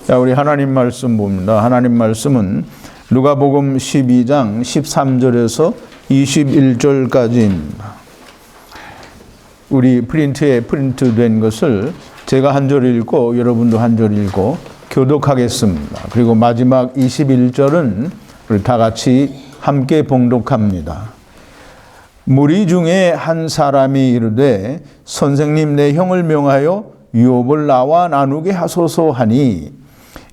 자, 우리 하나님 말씀 봅니다. 하나님 말씀은 누가복음 12장 13절에서 21절까지입니다. 우리 프린트에 프린트된 것을 제가 한 절 읽고 여러분도 한 절 읽고 교독하겠습니다. 그리고 마지막 21절은 우리 다 같이 함께 봉독합니다. 무리 중에 한 사람이 이르되 선생님 내 형을 명하여 유업을 나와 나누게 하소서 하니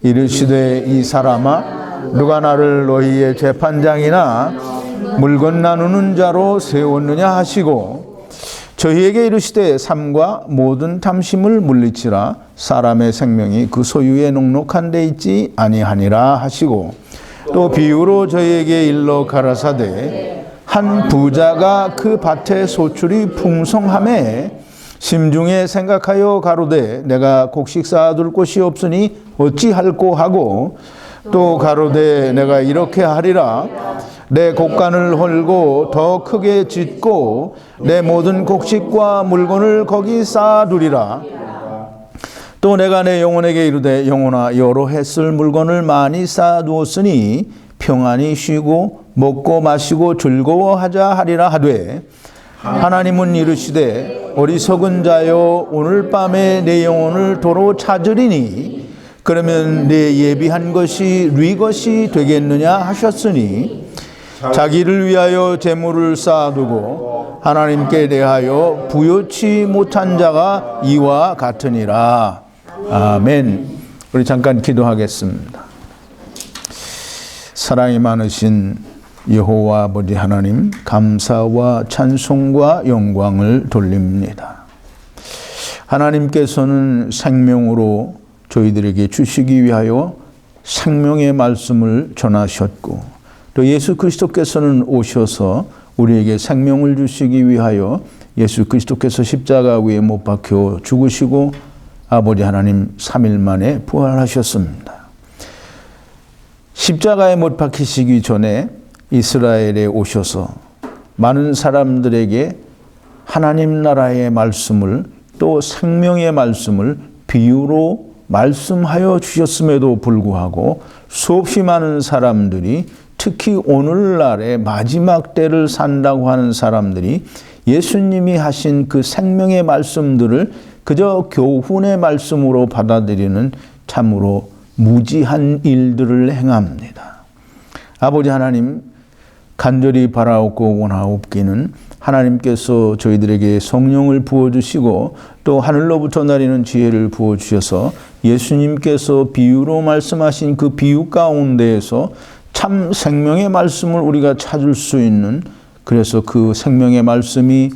이르시되 이 사람아 누가 나를 너희의 재판장이나 물건 나누는 자로 세웠느냐 하시고 저희에게 이르시되 삶과 모든 탐심을 물리치라 사람의 생명이 그 소유에 녹록한 데 있지 아니하니라 하시고 또 비유로 저희에게 일러 가라사대 한 부자가 그 밭에 소출이 풍성함에 심중에 생각하여 가로되 내가 곡식 쌓아둘 곳이 없으니 어찌할꼬 하고 또 가로되 내가 이렇게 하리라 내 곡간을 헐고 더 크게 짓고 내 모든 곡식과 물건을 거기 쌓아두리라. 또 내가 내 영혼에게 이르되 영혼아 여러 해 쓸 물건을 많이 쌓아두었으니 평안히 쉬고 먹고 마시고 즐거워하자 하리라 하되 하나님은 이르시되 어리석은 자여 오늘 밤에 내 영혼을 도로 찾으리니 그러면 내 예비한 것이 네 것이 되겠느냐 하셨으니 자기를 위하여 재물을 쌓아두고 하나님께 대하여 부요치 못한 자가 이와 같으니라. 아멘. 우리 잠깐 기도하겠습니다. 사랑이 많으신 여호와 아버지 하나님, 감사와 찬송과 영광을 돌립니다. 하나님께서는 생명으로 저희들에게 주시기 위하여 생명의 말씀을 전하셨고 또 예수 그리스도께서는 오셔서 우리에게 생명을 주시기 위하여 예수 그리스도께서 십자가 위에 못 박혀 죽으시고 아버지 하나님 3일 만에 부활하셨습니다. 십자가에 못 박히시기 전에 이스라엘에 오셔서 많은 사람들에게 하나님 나라의 말씀을 또 생명의 말씀을 비유로 말씀하여 주셨음에도 불구하고 수없이 많은 사람들이 특히 오늘날의 마지막 때를 산다고 하는 사람들이 예수님이 하신 그 생명의 말씀들을 그저 교훈의 말씀으로 받아들이는 참으로 무지한 일들을 행합니다. 아버지 하나님, 간절히 바라옵고 원하옵기는 하나님께서 저희들에게 성령을 부어주시고 또 하늘로부터 내리는 지혜를 부어주셔서 예수님께서 비유로 말씀하신 그 비유 가운데에서 참 생명의 말씀을 우리가 찾을 수 있는, 그래서 그 생명의 말씀이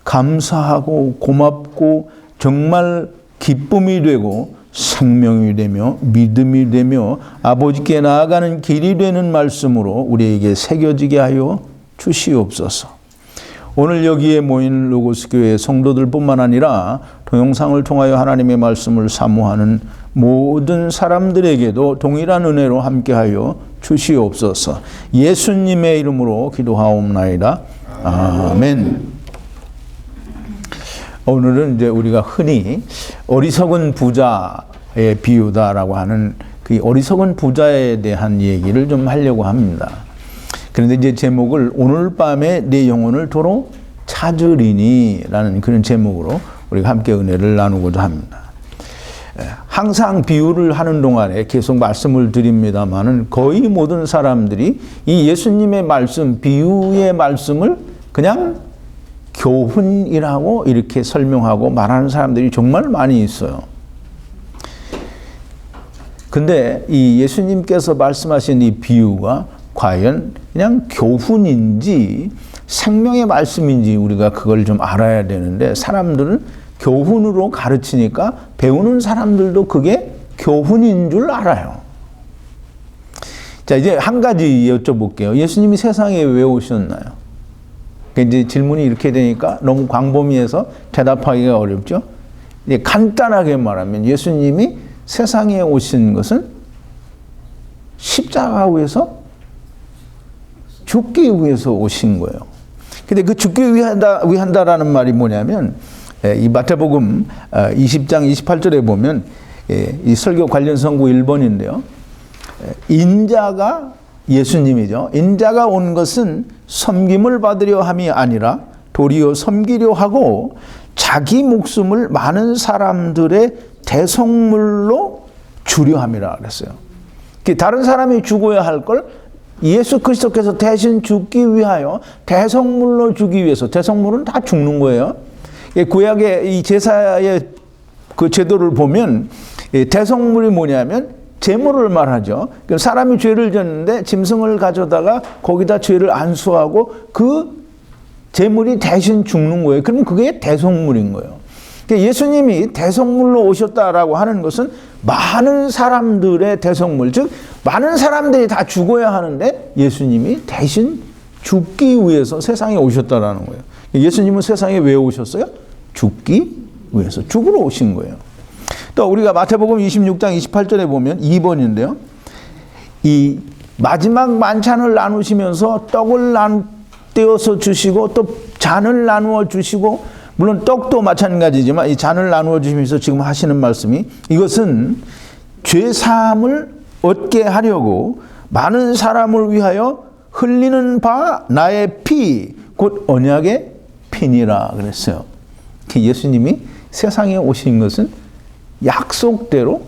감사하고 고맙고 정말 기쁨이 되고 생명이 되며 믿음이 되며 아버지께 나아가는 길이 되는 말씀으로 우리에게 새겨지게 하여 주시옵소서. 오늘 여기에 모인 로고스 교회 성도들뿐만 아니라 동영상을 통하여 하나님의 말씀을 사모하는 모든 사람들에게도 동일한 은혜로 함께하여 주시옵소서. 예수님의 이름으로 기도하옵나이다. 아멘. 오늘은 이제 우리가 흔히 어리석은 부자의 비유다라고 하는 그 어리석은 부자에 대한 얘기를 좀 하려고 합니다. 그런데 이제 제목을 오늘 밤에 내 영혼을 도로 찾으리니 라는 그런 제목으로 우리가 함께 은혜를 나누고자 합니다. 항상 비유를 하는 동안에 계속 말씀을 드립니다만은 거의 모든 사람들이 이 예수님의 말씀, 비유의 말씀을 그냥 교훈이라고 이렇게 설명하고 말하는 사람들이 정말 많이 있어요. 근데 이 예수님께서 말씀하신 이 비유가 과연 그냥 교훈인지 생명의 말씀인지 우리가 그걸 좀 알아야 되는데 사람들은 교훈으로 가르치니까 배우는 사람들도 그게 교훈인 줄 알아요. 자, 이제 한 가지 여쭤볼게요. 예수님이 세상에 왜 오셨나요? 이제 질문이 이렇게 되니까 너무 광범위해서 대답하기가 어렵죠. 이제 간단하게 말하면 예수님이 세상에 오신 것은 십자가 위에서 죽기 위해서 오신 거예요. 근데 그 죽기 위한다라는 말이 뭐냐면 이 마태복음 20장 28절에 보면 이 설교 관련 선구 1번인데요. 인자가 예수님이죠. 인자가 온 것은 섬김을 받으려 함이 아니라 도리어 섬기려 하고 자기 목숨을 많은 사람들의 대속물로 주려 함이라 그랬어요. 다른 사람이 죽어야 할 걸 예수 그리스도께서 대신 죽기 위하여 대속물로 주기 위해서, 대속물은 다 죽는 거예요. 구약의 이 제사의 그 제도를 보면 대속물이 뭐냐면 제물을 말하죠. 사람이 죄를 졌는데 짐승을 가져다가 거기다 죄를 안수하고 그 제물이 대신 죽는 거예요. 그럼 그게 대속물인 거예요. 예수님이 대속물로 오셨다라고 하는 것은 많은 사람들의 대속물, 즉 많은 사람들이 다 죽어야 하는데 예수님이 대신 죽기 위해서 세상에 오셨다라는 거예요. 예수님은 세상에 왜 오셨어요? 죽기 위해서, 죽으러 오신 거예요. 또 우리가 마태복음 26장 28절에 보면 2번인데요. 이 마지막 만찬을 나누시면서 떡을 떼어서 주시고 또 잔을 나누어 주시고, 물론 떡도 마찬가지지만 이 잔을 나누어 주시면서 지금 하시는 말씀이, 이것은 죄 사함을 얻게 하려고 많은 사람을 위하여 흘리는 바 나의 피, 곧 언약의 피니라 그랬어요. 예수님이 세상에 오신 것은 약속대로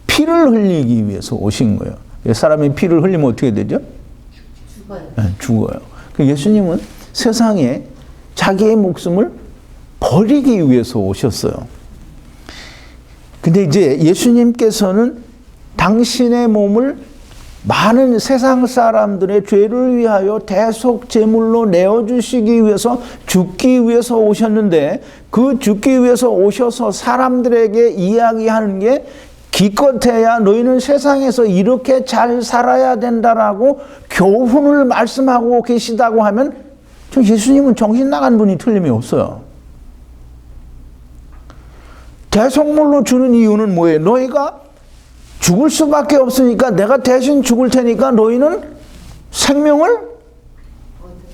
피를 흘리기 위해서 오신 거예요. 사람이 피를 흘리면 어떻게 되죠? 죽어요. 네, 죽어요. 예수님은 세상에 자기의 목숨을 버리기 위해서 오셨어요. 근데 이제 예수님께서는 당신의 몸을 많은 세상 사람들의 죄를 위하여 대속 제물로 내어주시기 위해서, 죽기 위해서 오셨는데, 그 죽기 위해서 오셔서 사람들에게 이야기하는 게 기껏해야 너희는 세상에서 이렇게 잘 살아야 된다라고 교훈을 말씀하고 계시다고 하면 예수님은 정신 나간 분이 틀림이 없어요. 대속물로 주는 이유는 뭐예요? 너희가 죽을 수밖에 없으니까 내가 대신 죽을 테니까 너희는 생명을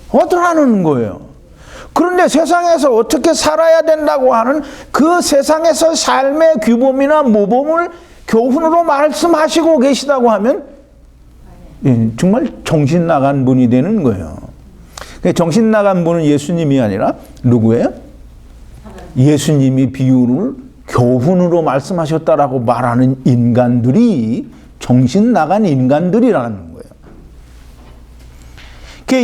얻으라는 거예요. 그런데 세상에서 어떻게 살아야 된다고 하는 그 세상에서 삶의 규범이나 모범을 교훈으로 말씀하시고 계시다고 하면 정말 정신 나간 분이 되는 거예요. 정신 나간 분은 예수님이 아니라 누구예요? 예수님이 비유를 교훈으로 말씀하셨다라고 말하는 인간들이 정신 나간 인간들이라는 거예요.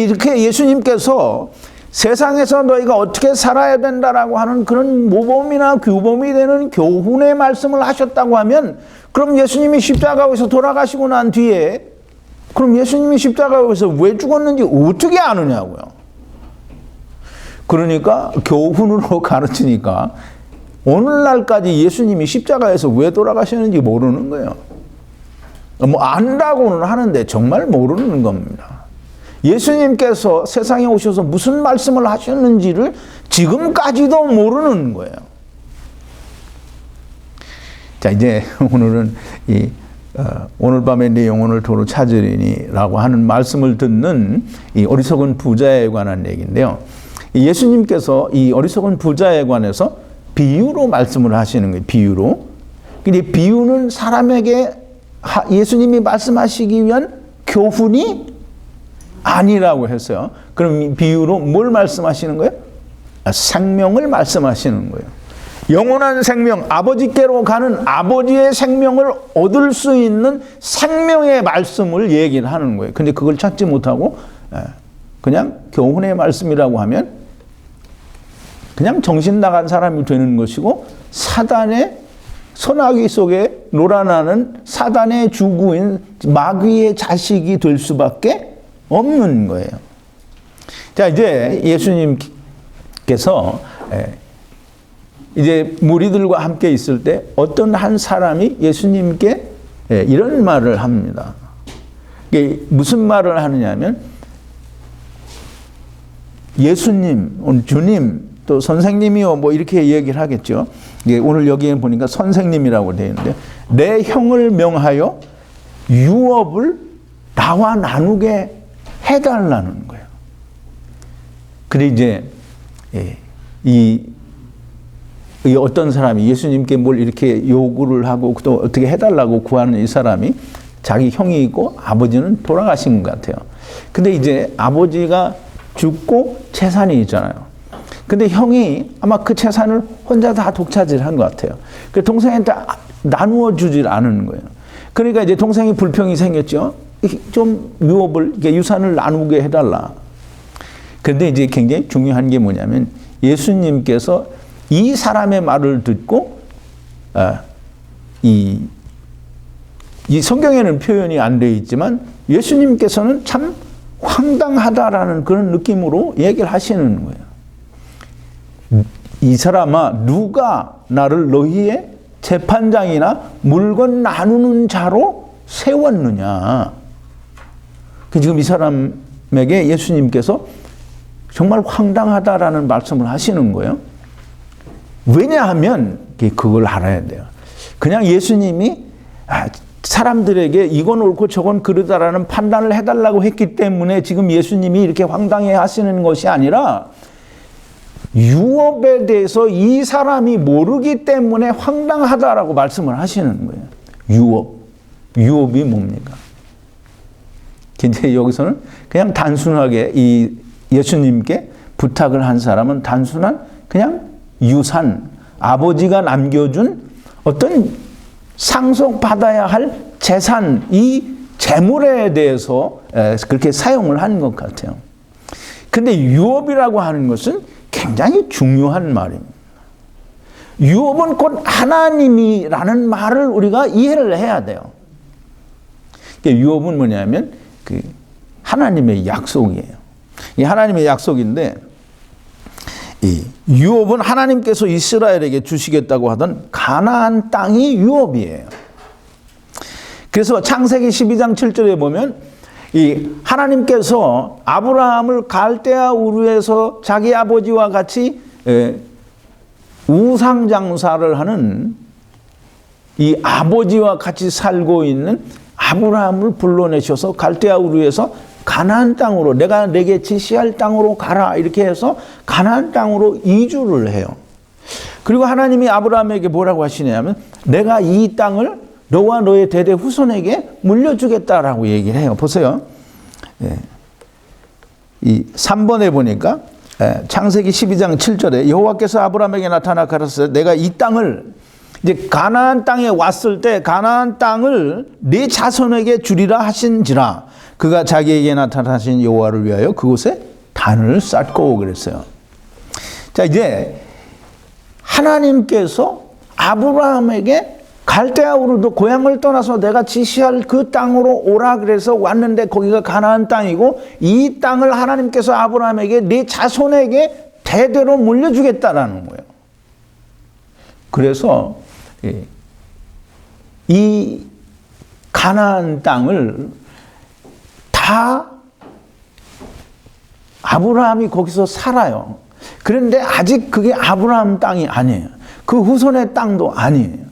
이렇게 예수님께서 세상에서 너희가 어떻게 살아야 된다라고 하는 그런 모범이나 규범이 되는 교훈의 말씀을 하셨다고 하면, 그럼 예수님이 십자가에서 돌아가시고 난 뒤에 그럼 예수님이 십자가에서 왜 죽었는지 어떻게 아느냐고요. 그러니까 교훈으로 가르치니까 오늘날까지 예수님이 십자가에서 왜 돌아가셨는지 모르는 거예요. 안다고는 하는데 정말 모르는 겁니다. 예수님께서 세상에 오셔서 무슨 말씀을 하셨는지를 지금까지도 모르는 거예요. 자, 이제 오늘은 오늘 밤의 내 영혼을 도로 찾으리니라고 하는 말씀을 듣는 이 어리석은 부자에 관한 얘기인데요. 예수님께서 이 어리석은 부자에 관해서 비유로 말씀을 하시는 거예요. 비유로. 근데 비유는 사람에게 예수님이 말씀하시기 위한 교훈이 아니라고 했어요. 그럼 이 비유로 뭘 말씀하시는 거예요? 생명을 말씀하시는 거예요. 영원한 생명, 아버지께로 가는 아버지의 생명을 얻을 수 있는 생명의 말씀을 얘기를 하는 거예요. 근데 그걸 찾지 못하고 그냥 교훈의 말씀이라고 하면 그냥 정신 나간 사람이 되는 것이고, 사단의 소나기 속에 놀아나는 사단의 주구인 마귀의 자식이 될 수밖에 없는 거예요. 자, 이제 예수님께서 이제 무리들과 함께 있을 때 어떤 한 사람이 예수님께 이런 말을 합니다. 이게 무슨 말을 하느냐면, 예수님, 주님, 또 선생님이요, 뭐 이렇게 얘기를 하겠죠. 이게 오늘 여기에 보니까 선생님이라고 되어 있는데, 내 형을 명하여 유업을 나와 나누게 해달라는 거예요. 근데 이제 이 어떤 사람이 예수님께 뭘 이렇게 요구를 하고 또 어떻게 해달라고 구하는 이 사람이 자기 형이 있고 아버지는 돌아가신 것 같아요. 근데 이제 아버지가 죽고 재산이 있잖아요. 근데 형이 아마 그 재산을 혼자 다 독차지한 것 같아요. 그 동생한테 나누어 주질 않은 거예요. 그러니까 이제 동생이 불평이 생겼죠. 좀 유업을, 유산을 나누게 해달라. 그런데 이제 굉장히 중요한 게 뭐냐면 예수님께서 이 사람의 말을 듣고, 이 성경에는 표현이 안 되어 있지만 예수님께서는 참 황당하다라는 그런 느낌으로 얘기를 하시는 거예요. 이 사람아, 누가 나를 너희의 재판장이나 물건 나누는 자로 세웠느냐. 지금 이 사람에게 예수님께서 정말 황당하다라는 말씀을 하시는 거예요. 왜냐하면 그걸 알아야 돼요. 그냥 예수님이 사람들에게 이건 옳고 저건 그르다라는 판단을 해달라고 했기 때문에 지금 예수님이 이렇게 황당해 하시는 것이 아니라 유업에 대해서 이 사람이 모르기 때문에 황당하다라고 말씀을 하시는 거예요. 유업이 뭡니까? 근데 여기서는 그냥 단순하게 이 예수님께 부탁을 한 사람은 단순한 그냥 유산, 아버지가 남겨준 어떤 상속받아야 할 재산, 이 재물에 대해서 그렇게 사용을 하는 것 같아요. 근데 유업이라고 하는 것은 굉장히 중요한 말입니다. 유업은 곧 하나님이라는 말을 우리가 이해를 해야 돼요. 유업은 뭐냐면 하나님의 약속이에요. 이 하나님의 약속인데 이 유업은 하나님께서 이스라엘에게 주시겠다고 하던 가나안 땅이 유업이에요. 그래서 창세기 12장 7절에 보면 이 하나님께서 아브라함을 갈대아 우르에서 자기 아버지와 같이 우상 장사를 하는 이 아버지와 같이 살고 있는 아브라함을 불러내셔서 갈대아 우르에서 가나안 땅으로, 내가 내게 지시할 땅으로 가라, 이렇게 해서 가나안 땅으로 이주를 해요. 그리고 하나님이 아브라함에게 뭐라고 하시냐면 내가 이 땅을 너와 너의 대대 후손에게 물려주겠다라고 얘기를 해요. 보세요. 이 3번에 보니까 창세기 12장 7절에 여호와께서 아브라함에게 나타나 가라사대 내가 이 땅을, 이제 가나안 땅에 왔을 때 가나안 땅을 네 자손에게 주리라 하신지라 그가 자기에게 나타나신 여호와를 위하여 그곳에 단을 쌓고 그랬어요. 자, 이제 하나님께서 아브라함에게 갈대아 우르도 고향을 떠나서 내가 지시할 그 땅으로 오라 그래서 왔는데 거기가 가나안 땅이고 이 땅을 하나님께서 아브라함에게 네 자손에게 대대로 물려주겠다라는 거예요. 그래서 이 가나안 땅을 다 아브라함이 거기서 살아요. 그런데 아직 그게 아브라함 땅이 아니에요. 그 후손의 땅도 아니에요.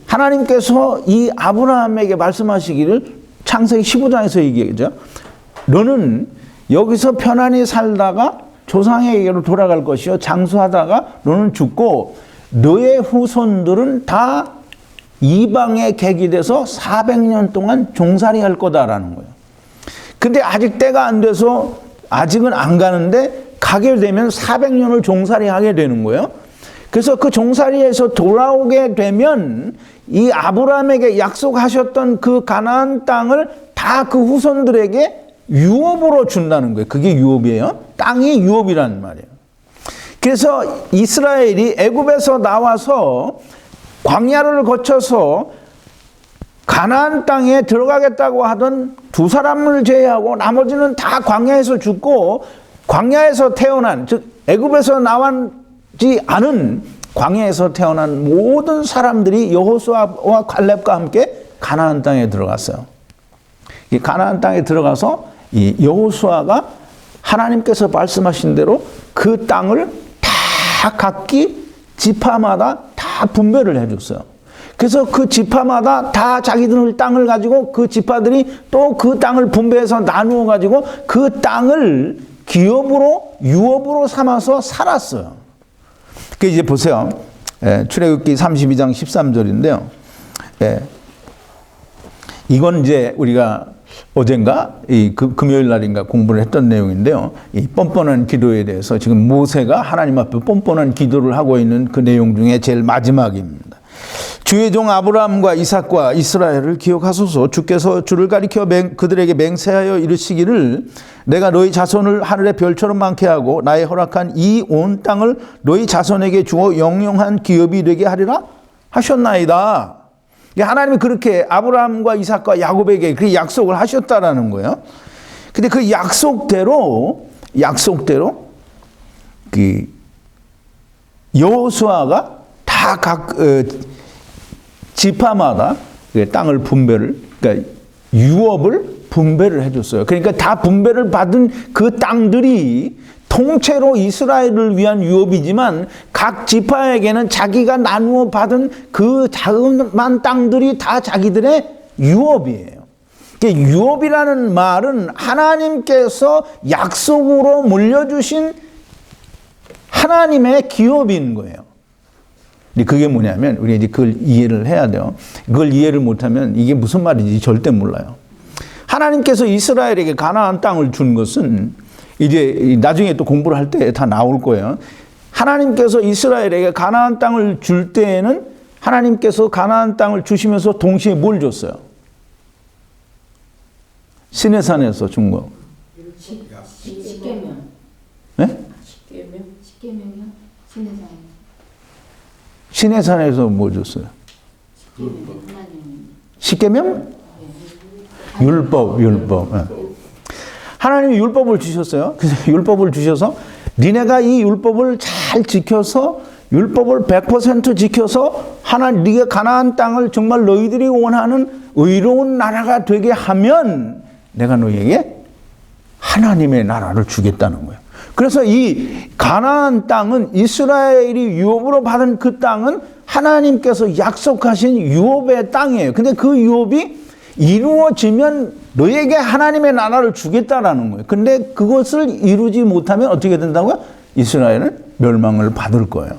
하나님께서 이 아브라함에게 말씀하시기를 창세기 15장에서 얘기하죠. 너는 여기서 편안히 살다가 조상에게로 돌아갈 것이요 장수하다가 너는 죽고 너의 후손들은 다 이방에 객이 돼서 400년 동안 종살이 할 거다라는 거예요. 근데 아직 때가 안 돼서 아직은 안 가는데 가게 되면 400년을 종살이 하게 되는 거예요. 그래서 그 종살이에서 돌아오게 되면 이 아브라함에게 약속하셨던 그 가나안 땅을 다 그 후손들에게 유업으로 준다는 거예요. 그게 유업이에요. 땅이 유업이라는 말이에요. 그래서 이스라엘이 애굽에서 나와서 광야를 거쳐서 가나안 땅에 들어가겠다고 하던 두 사람을 제외하고 나머지는 다 광야에서 죽고 광야에서 태어난, 즉 애굽에서 나왔지 않은 광야에서 태어난 모든 사람들이 여호수아와 갈렙과 함께 가나안 땅에 들어갔어요. 이 가나안 땅에 들어가서 이 여호수아가 하나님께서 말씀하신 대로 그 땅을 다 각기 지파마다 다 분배를 해줬어요. 그래서 그 지파마다 다 자기들 땅을 가지고 그 지파들이 또 그 땅을 분배해서 나누어 가지고 그 땅을 기업으로 유업으로 삼아서 살았어요. 그 이제 보세요. 출애굽기 32장 13절인데요. 이건 이제 우리가 어젠가 금요일 날인가 공부를 했던 내용인데요. 이 뻔뻔한 기도에 대해서 지금 모세가 하나님 앞에 뻔뻔한 기도를 하고 있는 그 내용 중에 제일 마지막입니다. 주의 종 아브라함과 이삭과 이스라엘을 기억하소서. 주께서 주를 가리켜 그들에게 맹세하여 이르시기를 내가 너희 자손을 하늘의 별처럼 많게 하고 나의 허락한 이 온 땅을 너희 자손에게 주어 영영한 기업이 되게 하리라 하셨나이다. 하나님이 그렇게 아브라함과 이삭과 야곱에게 그 약속을 하셨다라는 거예요. 근데 그 약속대로 그 여호수아가 다 각 지파마다 땅을 분배를, 그러니까 유업을 분배를 해줬어요. 그러니까 다 분배를 받은 그 땅들이 통째로 이스라엘을 위한 유업이지만 각 지파에게는 자기가 나누어 받은 그 자그마한 땅들이 다 자기들의 유업이에요. 유업이라는 말은 하나님께서 약속으로 물려주신 하나님의 기업인 거예요. 그게 뭐냐면 우리가 이제 그걸 이해를 해야 돼요. 그걸 이해를 못하면 이게 무슨 말인지 절대 몰라요. 하나님께서 이스라엘에게 가나안 땅을 준 것은 이제 나중에 또 공부를 할 때 다 나올 거예요. 하나님께서 이스라엘에게 가나안 땅을 줄 때에는 하나님께서 가나안 땅을 주시면서 동시에 뭘 줬어요? 시내산에서 준 거. 십계명. 네? 십계명이요? 시내산. 시내산에서 뭐 줬어요? 십계명? 율법. 네. 하나님이 율법을 주셨어요. 그래서 율법을 주셔서 니네가 이 율법을 잘 지켜서 율법을 100% 지켜서 네가 가나안 땅을 정말 너희들이 원하는 의로운 나라가 되게 하면 내가 너희에게 하나님의 나라를 주겠다는 거예요. 그래서 이 가나안 땅은 이스라엘이 유업으로 받은 그 땅은 하나님께서 약속하신 유업의 땅이에요. 근데 그 유업이 이루어지면 너에게 하나님의 나라를 주겠다라는 거예요. 근데 그것을 이루지 못하면 어떻게 된다고요? 이스라엘은 멸망을 받을 거예요.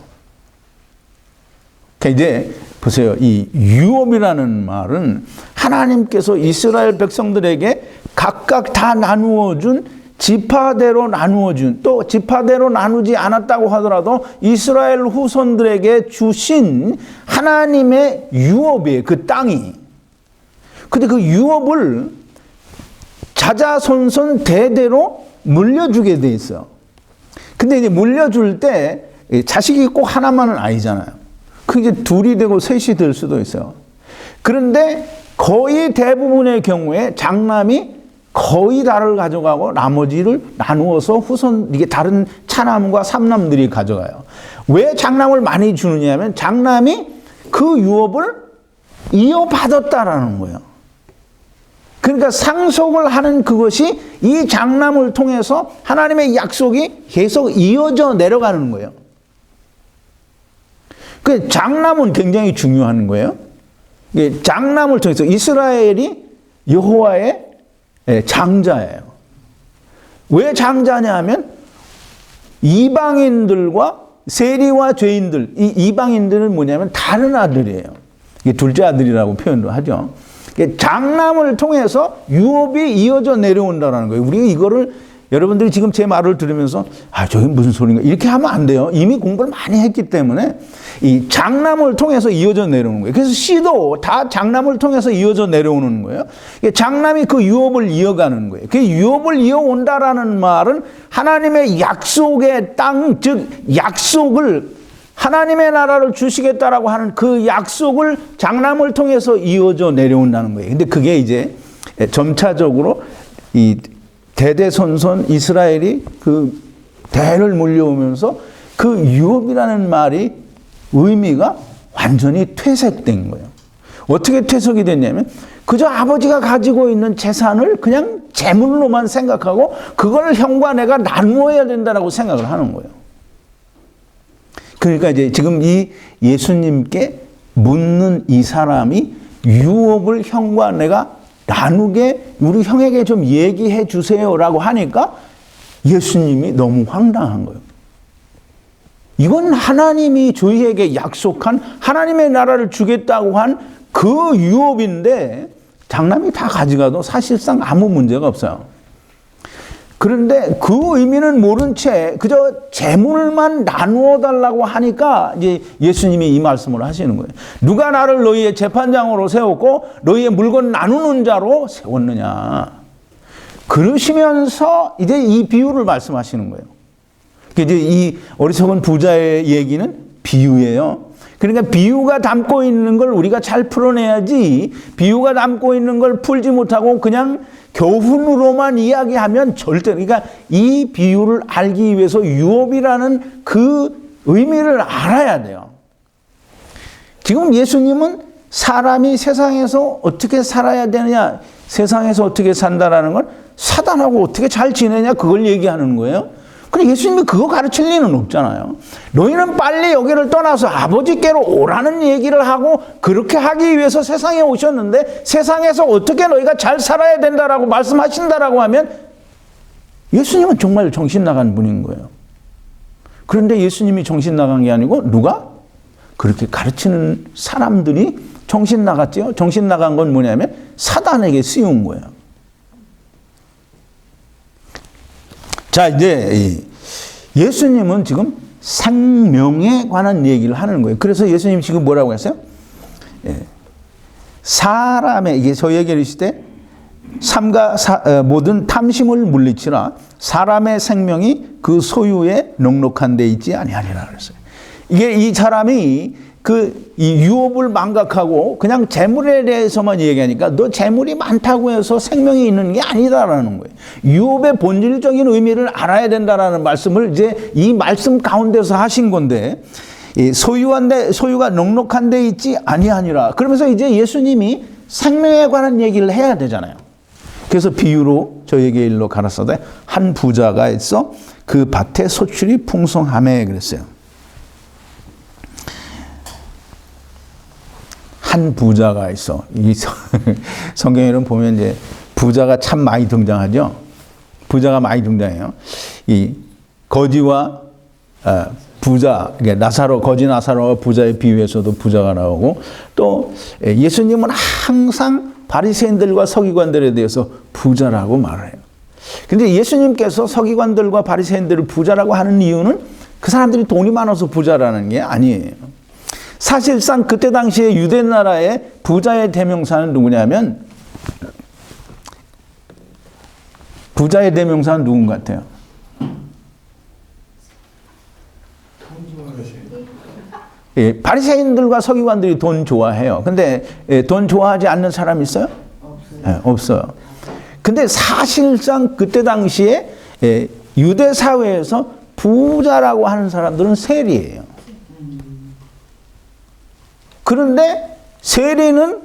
그러니까 이제 보세요. 이 유업이라는 말은 하나님께서 이스라엘 백성들에게 각각 다 나누어 준 지파대로 나누어 준, 또 지파대로 나누지 않았다고 하더라도 이스라엘 후손들에게 주신 하나님의 유업이에요. 그 땅이. 근데 그 유업을 자자손손 대대로 물려주게 돼 있어요. 근데 이제 물려줄 때 자식이 꼭 하나만은 아니잖아요. 그게 둘이 되고 셋이 될 수도 있어요. 그런데 거의 대부분의 경우에 장남이 거의 다를 가져가고 나머지를 나누어서 이게 다른 차남과 삼남들이 가져가요. 왜 장남을 많이 주느냐 하면 장남이 그 유업을 이어받았다라는 거예요. 그러니까 상속을 하는 그것이 이 장남을 통해서 하나님의 약속이 계속 이어져 내려가는 거예요. 그 장남은 굉장히 중요한 거예요. 장남을 통해서 이스라엘이 여호와의 장자예요. 왜 장자냐 하면 이방인들과 세리와 죄인들, 이 이방인들은 뭐냐면 다른 아들이에요. 이게 둘째 아들이라고 표현도 하죠. 장남을 통해서 유업이 이어져 내려온다는 거예요. 우리가 이거를 여러분들이 지금 제 말을 들으면서 저게 무슨 소리인가 이렇게 하면 안 돼요. 이미 공부를 많이 했기 때문에 이 장남을 통해서 이어져 내려오는 거예요. 그래서 씨도 다 장남을 통해서 이어져 내려오는 거예요. 장남이 그 유업을 이어가는 거예요. 그 유업을 이어온다라는 말은 하나님의 약속의 땅, 즉 약속을 하나님의 나라를 주시겠다라고 하는 그 약속을 장남을 통해서 이어져 내려온다는 거예요. 근데 그게 이제 점차적으로 이 대대손손 이스라엘이 그 대를 물려오면서 그 유업이라는 말이 의미가 완전히 퇴색된 거예요. 어떻게 퇴색이 됐냐면 그저 아버지가 가지고 있는 재산을 그냥 재물로만 생각하고 그걸 형과 내가 나누어야 된다라고 생각을 하는 거예요. 그러니까 이제 지금 이 예수님께 묻는 이 사람이 유업을 형과 내가 나누게 우리 형에게 좀 얘기해 주세요라고 하니까 예수님이 너무 황당한 거예요. 이건 하나님이 저희에게 약속한 하나님의 나라를 주겠다고 한 그 유업인데 장남이 다 가져가도 사실상 아무 문제가 없어요. 그런데 그 의미는 모른 채 그저 재물만 나누어 달라고 하니까 이제 예수님이 이 말씀을 하시는 거예요. 누가 나를 너희의 재판장으로 세웠고 너희의 물건 나누는 자로 세웠느냐. 그러시면서 이제 이 비유를 말씀하시는 거예요. 이제 이 어리석은 부자의 얘기는 비유예요. 그러니까 비유가 담고 있는 걸 우리가 잘 풀어내야지, 비유가 담고 있는 걸 풀지 못하고 그냥 교훈으로만 이야기하면 절대, 그러니까 이 비유를 알기 위해서 유업이라는 그 의미를 알아야 돼요. 지금 예수님은 사람이 세상에서 어떻게 살아야 되느냐, 세상에서 어떻게 산다라는 걸 사단하고 어떻게 잘 지내냐, 그걸 얘기하는 거예요. 근데 예수님이 그거 가르칠 리는 없잖아요. 너희는 빨리 여기를 떠나서 아버지께로 오라는 얘기를 하고 그렇게 하기 위해서 세상에 오셨는데 세상에서 어떻게 너희가 잘 살아야 된다라고 말씀하신다라고 하면 예수님은 정말 정신 나간 분인 거예요. 그런데 예수님이 정신 나간 게 아니고 누가? 그렇게 가르치는 사람들이 정신 나갔죠. 정신 나간 건 뭐냐면 사단에게 쓰여온 거예요. 자, 이제 예수님은 지금 생명에 관한 얘기를 하는 거예요. 그래서 예수님 지금 뭐라고 했어요? 사람의, 이게 저희에게 이르시되 삼가 모든 탐심을 물리치라 사람의 생명이 그 소유에 넉넉한 데 있지 아니하리라 그랬어요. 이게 이 사람이 이 유업을 망각하고 그냥 재물에 대해서만 얘기하니까 너 재물이 많다고 해서 생명이 있는 게 아니다라는 거예요. 유업의 본질적인 의미를 알아야 된다라는 말씀을 이제 이 말씀 가운데서 하신 건데, 소유가 넉넉한 데 있지 아니하니라. 그러면서 이제 예수님이 생명에 관한 얘기를 해야 되잖아요. 그래서 비유로 저에게 일로 가라사대 한 부자가 있어 그 밭에 소출이 풍성하매 그랬어요. 한 부자가 있어. 이 성경에는 보면 이제 부자가 참 많이 등장하죠. 부자가 많이 등장해요. 이 거지와 부자, 그러니까 거지 나사로와 부자의 비유에서도 부자가 나오고, 또 예수님은 항상 바리새인들과 서기관들에 대해서 부자라고 말해요. 근데 예수님께서 서기관들과 바리새인들을 부자라고 하는 이유는 그 사람들이 돈이 많아서 부자라는 게 아니에요. 사실상 그때 당시에 유대 나라의 부자의 대명사는 누구냐면, 부자의 대명사는 누군 것 같아요? 예, 바리새인들과 서기관들이 돈 좋아해요. 근데 돈 좋아하지 않는 사람 있어요? 없어요. 없어요. 근데 사실상 그때 당시에 유대 사회에서 부자라고 하는 사람들은 세리예요. 그런데 세리는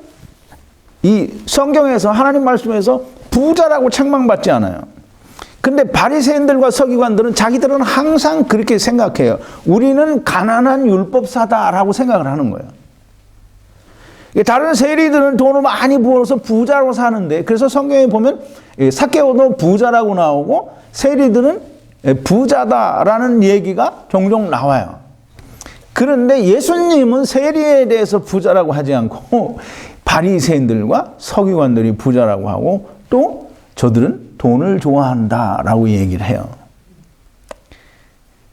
이 성경에서 하나님 말씀에서 부자라고 책망받지 않아요. 근데 바리새인들과 서기관들은 자기들은 항상 그렇게 생각해요. 우리는 가난한 율법사다라고 생각을 하는 거예요. 다른 세리들은 돈을 많이 벌어서 부자로 사는데, 그래서 성경에 보면 삭개오도 부자라고 나오고 세리들은 부자다라는 얘기가 종종 나와요. 그런데 예수님은 세리에 대해서 부자라고 하지 않고 바리새인들과 서기관들이 부자라고 하고, 또 저들은 돈을 좋아한다라고 얘기를 해요.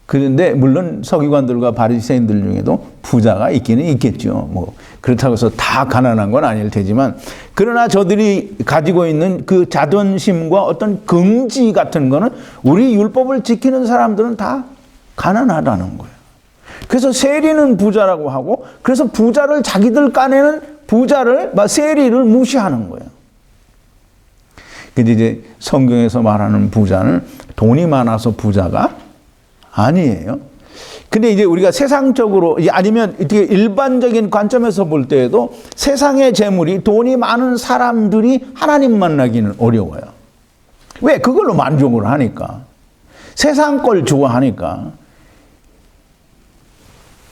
그런데 물론 서기관들과 바리새인들 중에도 부자가 있기는 있겠죠. 뭐 그렇다고 해서 다 가난한 건 아닐 테지만, 그러나 저들이 가지고 있는 그 자존심과 어떤 긍지 같은 거는 우리 율법을 지키는 사람들은 다 가난하다는 거예요. 그래서 세리는 부자라고 하고, 그래서 부자를 자기들 까내는 세리를 무시하는 거예요. 근데 이제 성경에서 말하는 부자는 돈이 많아서 부자가 아니에요. 근데 이제 우리가 세상적으로, 아니면 이렇게 일반적인 관점에서 볼 때에도 세상의 재물이 돈이 많은 사람들이 하나님 만나기는 어려워요. 왜? 그걸로 만족을 하니까. 세상 걸 좋아하니까.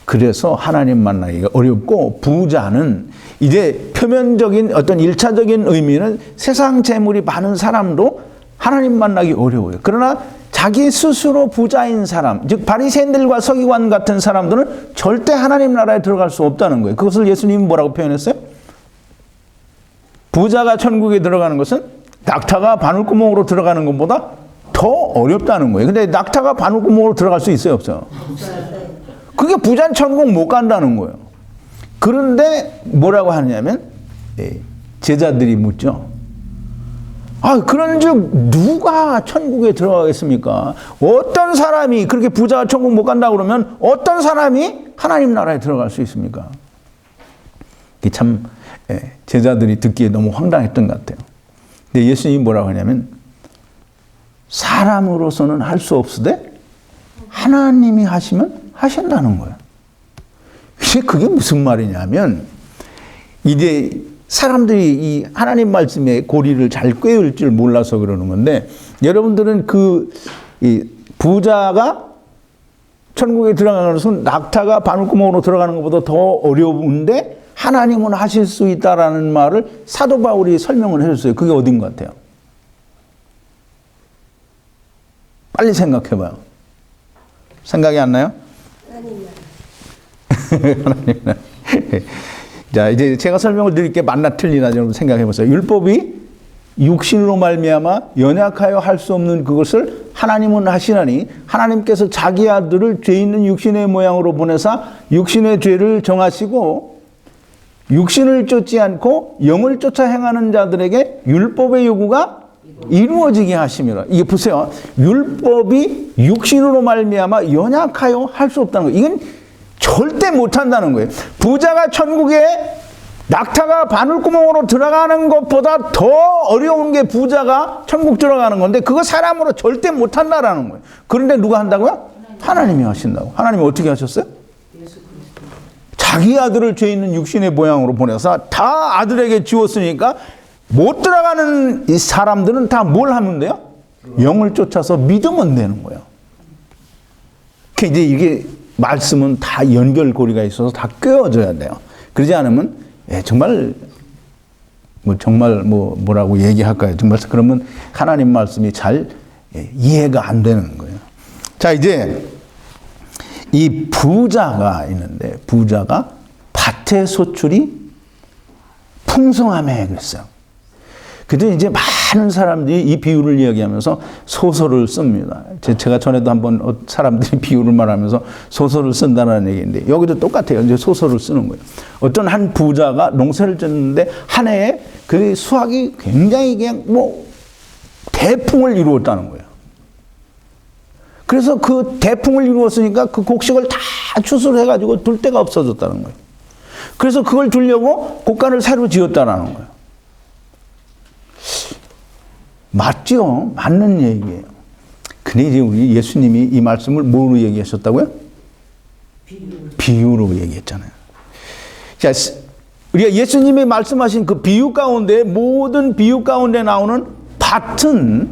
그래서 하나님 만나기가 어렵고, 부자는 이제 표면적인 어떤 1차적인 의미는 세상 재물이 많은 사람도 하나님 만나기 어려워요. 그러나 자기 스스로 부자인 사람, 즉 바리새인들과 서기관 같은 사람들은 절대 하나님 나라에 들어갈 수 없다는 거예요. 그것을 예수님이 뭐라고 표현했어요? 부자가 천국에 들어가는 것은 낙타가 바늘구멍으로 들어가는 것보다 더 어렵다는 거예요. 근데 낙타가 바늘구멍으로 들어갈 수 있어요, 없어요? 그게 부자는 천국 못 간다는 거예요. 그런데 뭐라고 하냐면 제자들이 묻죠. 그런즉 누가 천국에 들어가겠습니까? 어떤 사람이 그렇게 부자가 천국 못 간다 그러면 어떤 사람이 하나님 나라에 들어갈 수 있습니까? 이게 참 제자들이 듣기에 너무 황당했던 것 같아요. 근데 예수님이 뭐라고 하냐면 사람으로서는 할 수 없으되 하나님이 하시면 하신다는 거예요. 그게 무슨 말이냐면 이제 사람들이 이 하나님 말씀의 고리를 잘 꿰을 줄 몰라서 그러는 건데, 여러분들은 이 부자가 천국에 들어가는 것은 낙타가 바늘구멍으로 들어가는 것보다 더 어려운데 하나님은 하실 수 있다라는 말을 사도 바울이 설명을 해줬어요. 그게 어딘 것 같아요? 빨리 생각해봐요. 생각이 안 나요? 하나님 나라. 자, 이제 제가 설명을 드릴게 맞나 틀리나 여러분 생각해 보세요. 율법이 육신으로 말미암아 연약하여 할 수 없는 그것을 하나님은 하시나니 하나님께서 자기 아들을 죄 있는 육신의 모양으로 보내사 육신의 죄를 정하시고 육신을 쫓지 않고 영을 쫓아 행하는 자들에게 율법의 요구가 이루어지게 하심이라. 이게 보세요. 율법이 육신으로 말미암아 연약하여 할 수 없다는 거예요. 이건 절대 못한다는 거예요. 부자가 천국에 낙타가 바늘구멍으로 들어가는 것보다 더 어려운 게 부자가 천국 들어가는 건데 그거 사람으로 절대 못한다라는 거예요. 그런데 누가 한다고요? 하나님이 하신다고. 하나님이 어떻게 하셨어요? 자기 아들을 죄 있는 육신의 모양으로 보내서 다 아들에게 주었으니까 못 들어가는 이 사람들은 다 뭘 하면 돼요? 영을 쫓아서 믿으면 되는 거예요. 이제 이게 말씀은 다 연결고리가 있어서 다 꿰어져야 돼요. 그러지 않으면 정말 뭐라고 얘기할까요? 정말 그러면 하나님 말씀이 잘 이해가 안 되는 거예요. 자, 이제 이 부자가 있는데 부자가 밭의 소출이 풍성하매 그랬어요. 근데 이제 많은 사람들이 이 비유를 이야기하면서 소설을 씁니다. 제가 전에도 한번 사람들이 비유를 말하면서 소설을 쓴다는 얘기인데 여기도 똑같아요. 이제 소설을 쓰는 거예요. 어떤 한 부자가 농사를 짓는데 한 해에 그 수확이 굉장히 그냥 대풍을 이루었다는 거예요. 그래서 그 대풍을 이루었으니까 그 곡식을 다 추수해가지고 둘 데가 없어졌다는 거예요. 그래서 그걸 두려고 곡간을 새로 지었다는 거예요. 맞죠? 맞는 얘기예요. 근데 이제 우리 예수님이 이 말씀을 뭐로 얘기하셨다고요? 비유로 얘기했잖아요. 자, 우리가 예수님이 말씀하신 그 비유 가운데 모든 비유 가운데 나오는 밭은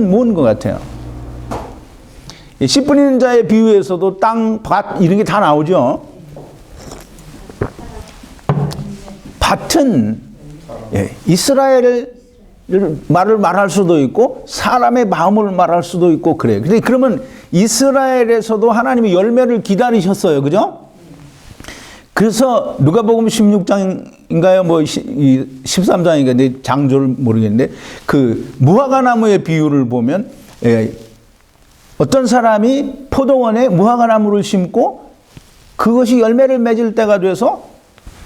뭔 것 같아요? 씨 뿌리는 자의 비유에서도 땅, 밭 이런 게 다 나오죠. 밭은 이스라엘을 말을 말할 수도 있고 사람의 마음을 말할 수도 있고 그래요. 근데 그러면 이스라엘에서도 하나님이 열매를 기다리셨어요. 그죠? 그래서 누가복음 16장인가요? 13장인가? 근데 장조를 모르겠는데 그 무화과 나무의 비유를 보면 어떤 사람이 포도원에 무화과 나무를 심고 그것이 열매를 맺을 때가 돼서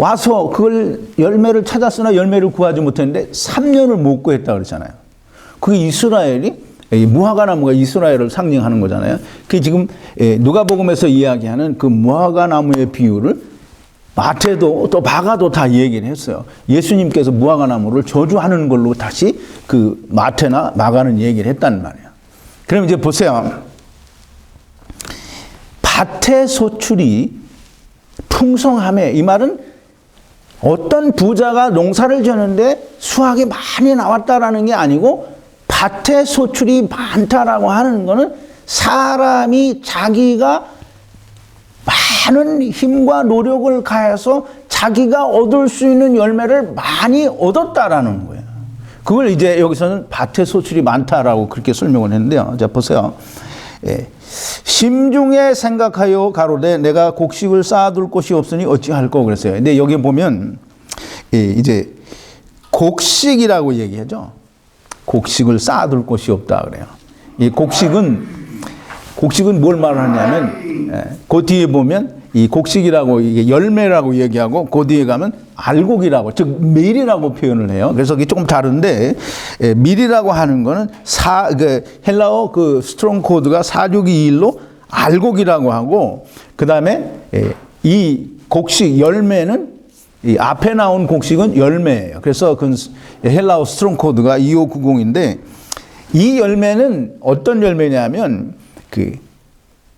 와서 그걸 열매를 찾았으나 열매를 구하지 못했는데 3년을 못 구했다 그러잖아요. 그게 이스라엘이 무화과 나무가 이스라엘을 상징하는 거잖아요. 그게 지금 누가복음에서 이야기하는 그 무화과 나무의 비유를 마태도 또 마가도 다 얘기를 했어요. 예수님께서 무화과 나무를 저주하는 걸로 다시 그 마태나 마가는 얘기를 했단 말이에요. 그럼 이제 보세요. 밭의 소출이 풍성함에 이 말은 어떤 부자가 농사를 지었는데 수확이 많이 나왔다라는 게 아니고 밭의 소출이 많다라고 하는 거는 사람이 자기가 많은 힘과 노력을 가해서 자기가 얻을 수 있는 열매를 많이 얻었다라는 거예요. 그걸 이제 여기서는 밭에 소출이 많다라고 그렇게 설명을 했는데요. 자, 보세요. 심중에 생각하여 가로되 내가 곡식을 쌓아둘 곳이 없으니 어찌할꼬 그랬어요. 근데 여기 보면 이제 곡식이라고 얘기하죠. 곡식을 쌓아둘 곳이 없다 그래요. 이 곡식은 뭘 말하냐면 그 뒤에 보면 이 곡식이라고 이게 열매라고 얘기하고 그 뒤에 가면 알곡이라고 즉 밀이라고 표현을 해요. 그래서 이게 조금 다른데 밀이라고 하는 거는 헬라어 그 스트롱 코드가 46221로 알곡이라고 하고 그다음에 이 곡식 열매는 이 앞에 나온 곡식은 열매예요. 그래서 그 헬라어 스트롱 코드가 2590인데 이 열매는 어떤 열매냐면 그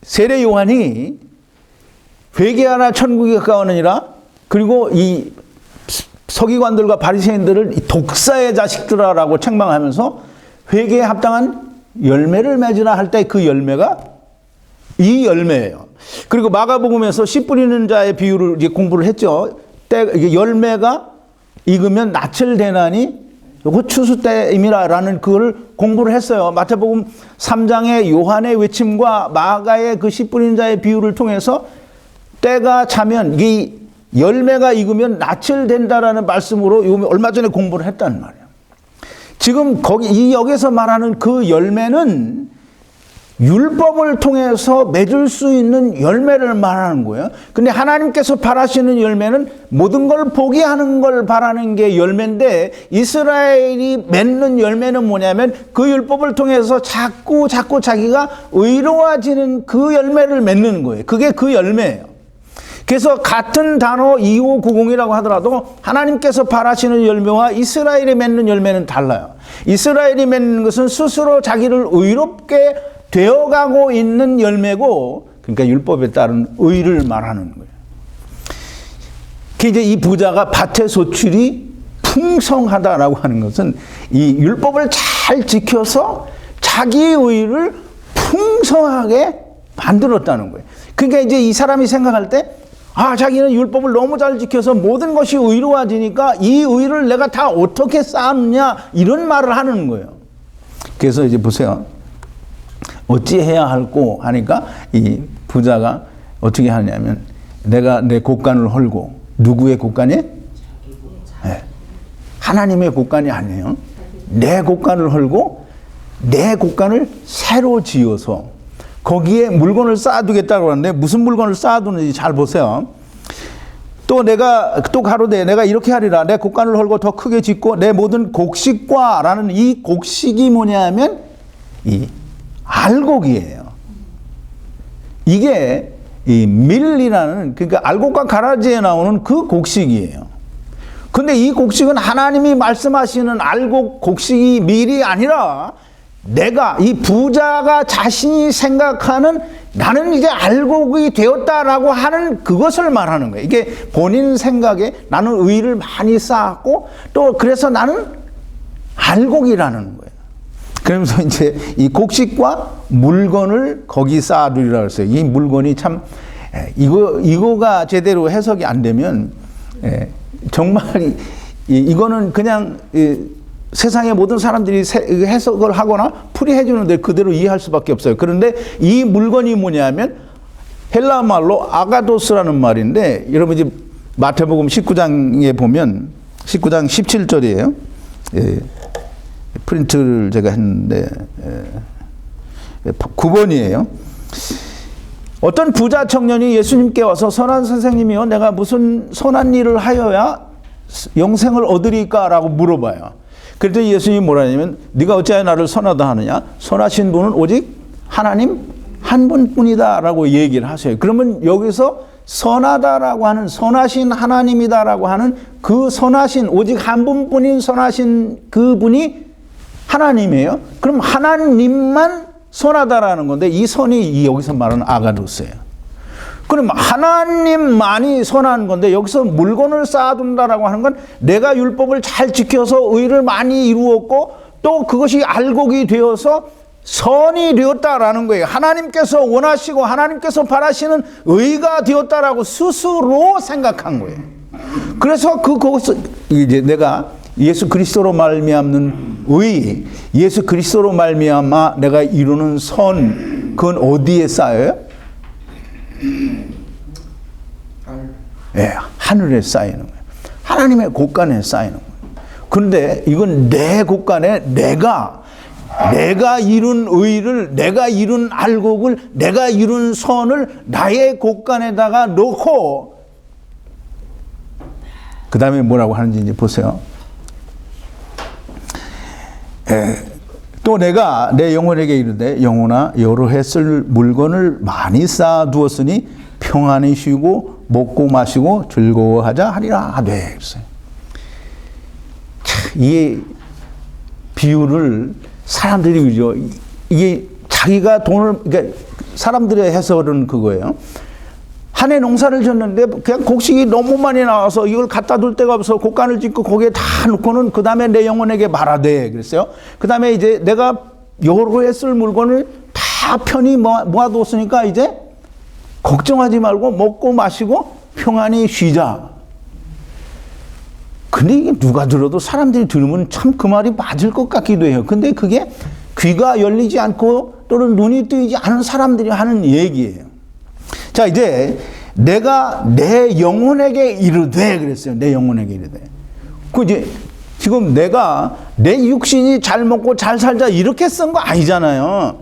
세례 요한이 회개하라 천국에 가까우느니라 그리고 이 서기관들과 바리새인들을 독사의 자식들아라고 책망하면서 회개에 합당한 열매를 맺으라 할 때 그 열매가 이 열매예요. 그리고 마가복음에서 씨 뿌리는 자의 비유를 이제 공부를 했죠. 이게 열매가 익으면 낯을 대나니 요거 추수 때임이라라는 그걸 공부를 했어요. 마태복음 3장의 요한의 외침과 마가의 그 씨 뿌리는 자의 비유를 통해서 때가 차면 이 열매가 익으면 낯을 된다라는 말씀으로 요 얼마 전에 공부를 했단 말이에요. 지금 이 여기서 말하는 그 열매는 율법을 통해서 맺을 수 있는 열매를 말하는 거예요. 근데 하나님께서 바라시는 열매는 모든 걸 포기하는 걸 바라는 게 열매인데 이스라엘이 맺는 열매는 뭐냐면 그 율법을 통해서 자꾸 자기가 의로워지는 그 열매를 맺는 거예요. 그게 그 열매예요. 그래서 같은 단어 2590이라고 하더라도 하나님께서 바라시는 열매와 이스라엘이 맺는 열매는 달라요. 이스라엘이 맺는 것은 스스로 자기를 의롭게 되어가고 있는 열매고 그러니까 율법에 따른 의를 말하는 거예요. 이제 이 부자가 밭의 소출이 풍성하다라고 하는 것은 이 율법을 잘 지켜서 자기의 의를 풍성하게 만들었다는 거예요. 그러니까 이제 이 사람이 생각할 때 자기는 율법을 너무 잘 지켜서 모든 것이 의로워지니까 이 의를 내가 다 어떻게 쌓느냐 이런 말을 하는 거예요. 그래서 이제 보세요. 어찌해야 할꼬 하니까 이 부자가 어떻게 하냐면 내가 내 곳간을 헐고 누구의 곳간이? 네. 하나님의 곳간이 아니에요. 내 곳간을 헐고 내 곳간을 새로 지어서 거기에 물건을 쌓아두겠다고 하는데 무슨 물건을 쌓아두는지 잘 보세요. 또 가로되 내가 이렇게 하리라 내 곳간을 헐고 더 크게 짓고 내 모든 곡식과 라는 이 곡식이 뭐냐면 이 알곡이에요. 이게 이 밀이라는 그러니까 알곡과 가라지에 나오는 그 곡식이에요. 근데 이 곡식은 하나님이 말씀하시는 알곡 곡식이 밀이 아니라 내가 이 부자가 자신이 생각하는 나는 이제 알곡이 되었다라고 하는 그것을 말하는 거예요. 이게 본인 생각에 나는 의를 많이 쌓았고 또 그래서 나는 알곡이라는 거예요. 그러면서 이제 이 곡식과 물건을 거기 쌓아두리라 그랬어요. 이 물건이 참 이거가 제대로 해석이 안 되면 정말 이거는 그냥 세상의 모든 사람들이 해석을 하거나 풀이해 주는데 그대로 이해할 수밖에 없어요. 그런데 이 물건이 뭐냐면 헬라 말로 아가도스라는 말인데 여러분 이제 마태복음 19장에 보면 19장 17절이에요. 프린트를 제가 했는데 9번이에요. 어떤 부자 청년이 예수님께 와서 선한 선생님이요 내가 무슨 선한 일을 하여야 영생을 얻으리까 라고 물어봐요. 그랬더니 예수님이 뭐라 하냐면 네가 어찌하여 나를 선하다 하느냐 선하신 분은 오직 하나님 한 분뿐이다 라고 얘기를 하세요. 그러면 여기서 선하다라고 하는 선하신 하나님이다라고 하는 그 선하신 오직 한 분뿐인 선하신 그분이 하나님이에요. 그럼 하나님만 선하다라는 건데 이 선이 여기서 말하는 아가도스예요. 그럼 하나님만이 선한 건데 여기서 물건을 쌓아둔다라고 하는 건 내가 율법을 잘 지켜서 의를 많이 이루었고 또 그것이 알곡이 되어서 선이 되었다라는 거예요. 하나님께서 원하시고 하나님께서 바라시는 의가 되었다라고 스스로 생각한 거예요. 그래서 그것을 이제 내가 예수 그리스도로 말미암는 의, 예수 그리스도로 말미암아 내가 이루는 선, 그건 어디에 쌓여요? 예, 하늘에 쌓이는 거예요. 하나님의 곳간에 쌓이는 거예요. 그런데 이건 내 곳간에 내가 이룬 의를, 내가 이룬 알곡을, 내가 이룬 선을 나의 곳간에다가 놓고 그 다음에 뭐라고 하는지 이제 보세요. 또 내가 내 영혼에게 이르되 영혼아 여러 해 쓸 물건을 많이 쌓아두었으니 평안히 쉬고 먹고 마시고 즐거워하자 하리라 하되. 이 비유를 사람들이 그죠. 이게 자기가 돈을, 그러니까 사람들의 해석은 그거예요. 한 해 농사를 졌는데 그냥 곡식이 너무 많이 나와서 이걸 갖다 둘 데가 없어 곡간을 짓고 거기에 다 놓고는 그 다음에 내 영혼에게 말하되 그랬어요. 그 다음에 이제 내가 여러 해 쓸 물건을 다 편히 모아두었으니까 이제 걱정하지 말고 먹고 마시고 평안히 쉬자. 근데 이게 누가 들어도 사람들이 들으면 참 그 말이 맞을 것 같기도 해요. 근데 그게 귀가 열리지 않고 또는 눈이 뜨이지 않은 사람들이 하는 얘기예요. 자, 이제 내가 내 영혼에게 이르되 그랬어요. 내 영혼에게 이르되. 그 이제 지금 내가 내 육신이 잘 먹고 잘 살자 이렇게 쓴 거 아니잖아요.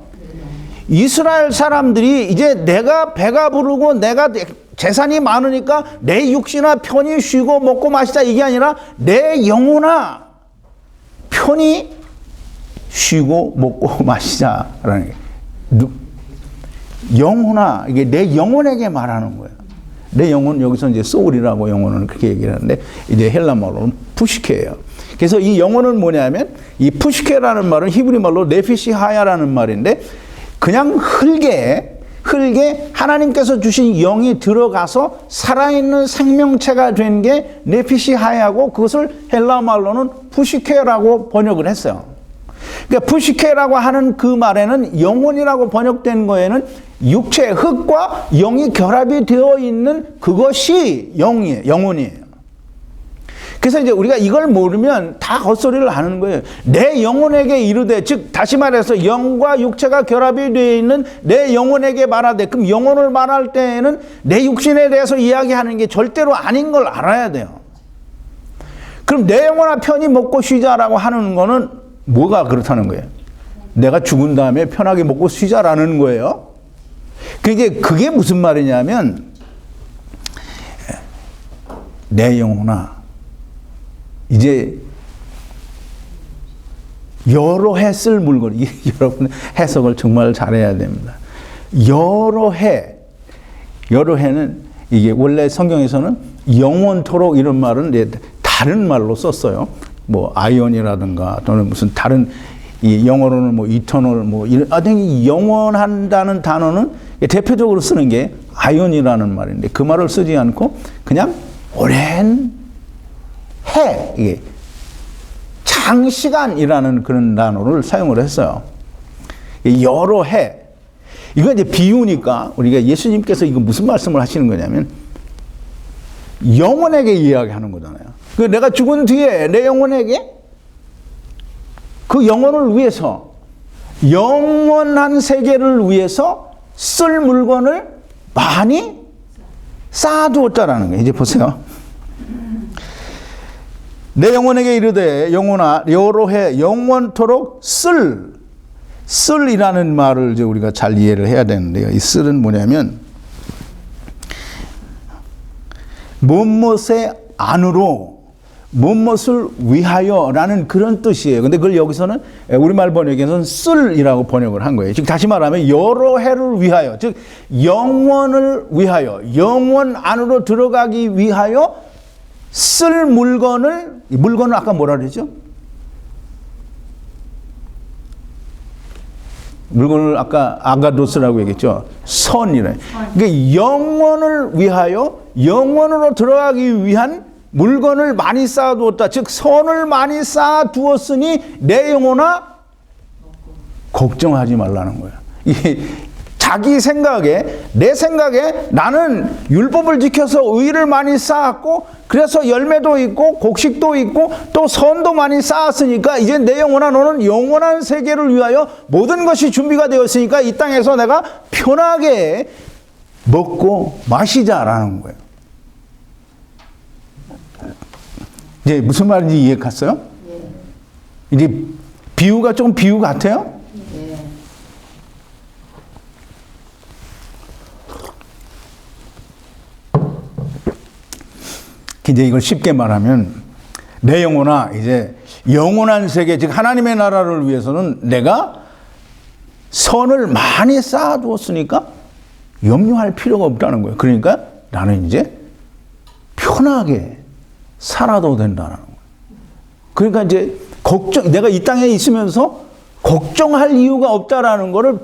이스라엘 사람들이 이제 내가 배가 부르고 내가 재산이 많으니까 내 육신아 편히 쉬고 먹고 마시자 이게 아니라 내 영혼아 편히 쉬고 먹고 마시자라는 게. 영혼아, 이게 내 영혼에게 말하는 거예요. 내 영혼, 여기서 이제 소울이라고 영혼은 그렇게 얘기를 하는데, 이제 헬라말로는 푸시케예요. 그래서 이 영혼은 뭐냐면, 이 푸시케라는 말은 히브리 말로 네피시 하야라는 말인데, 그냥 흙에 하나님께서 주신 영이 들어가서 살아있는 생명체가 된 게 네피시 하야고, 그것을 헬라 말로는 푸시케라고 번역을 했어요. 그러니까 푸시케라고 하는 그 말에는 영혼이라고 번역된 거에는 육체, 흙과 영이 결합이 되어 있는 그것이 영혼이에요. 그래서 이제 우리가 이걸 모르면 다 헛소리를 하는 거예요. 내 영혼에게 이르되, 즉 다시 말해서 영과 육체가 결합이 되어 있는 내 영혼에게 말하되, 그럼 영혼을 말할 때에는 내 육신에 대해서 이야기하는 게 절대로 아닌 걸 알아야 돼요. 그럼 내 영혼아 편히 먹고 쉬자라고 하는 거는 뭐가 그렇다는 거예요? 내가 죽은 다음에 편하게 먹고 쉬자라는 거예요. 그게 무슨 말이냐면, 내 영혼아 이제 여러 해 쓸 물건, 여러분 해석을 정말 잘해야 됩니다. 여러 해는 이게 원래 성경에서는 영원토록 이런 말은 다른 말로 썼어요. 뭐 아이언이라든가 또는 무슨 다른 이 영어로는 뭐 이터널 뭐 이런 영원한다는 단어는 대표적으로 쓰는 게 아이언이라는 말인데 그 말을 쓰지 않고 그냥 오랜 해, 이게 장시간이라는 그런 단어를 사용을 했어요. 여러 해. 이거 이제 비유니까 우리가 예수님께서 이거 무슨 말씀을 하시는 거냐면 영혼에게 이야기하는 거잖아요. 내가 죽은 뒤에 내 영혼에게 그 영혼을 위해서 영원한 세계를 위해서 쓸 물건을 많이 쌓아두었다라는 거예요. 이제 보세요. 내 영혼에게 이르되 영혼아 여러 해 영원토록 쓸이라는 말을 이제 우리가 잘 이해를 해야 되는데요. 이 쓸은 뭐냐면 무엇의 안으로 무엇을 위하여라는 그런 뜻이에요. 근데 그걸 여기서는 우리말 번역에서는 쓸이라고 번역을 한 거예요. 즉 다시 말하면 여러 해를 위하여, 즉 영원을 위하여, 영원 안으로 들어가기 위하여 쓸 물건을 아까 뭐라 그랬죠? 물건을 아까 아가도스라고 얘기했죠. 선이래. 그러니까 영원을 위하여 영원으로 들어가기 위한 물건을 많이 쌓아두었다. 즉 선을 많이 쌓아두었으니 내 영혼아 걱정하지 말라는 거예요. 이게 자기 생각에, 내 생각에 나는 율법을 지켜서 의를 많이 쌓았고 그래서 열매도 있고 곡식도 있고 또 선도 많이 쌓았으니까 이제 내 영혼아 너는 영원한 세계를 위하여 모든 것이 준비가 되었으니까 이 땅에서 내가 편하게 먹고 마시자라는 거예요. 이제 무슨 말인지 이해 갔어요? 이제 비유가 좀 비유 같아요? 이제 이걸 쉽게 말하면 내 영혼아 이제 영원한 세계 즉 하나님의 나라를 위해서는 내가 선을 많이 쌓아두었으니까 염려할 필요가 없다는 거예요. 그러니까 나는 이제 편하게 살아도 된다는 거예요. 그러니까 이제 내가 이 땅에 있으면서 걱정할 이유가 없다라는 것을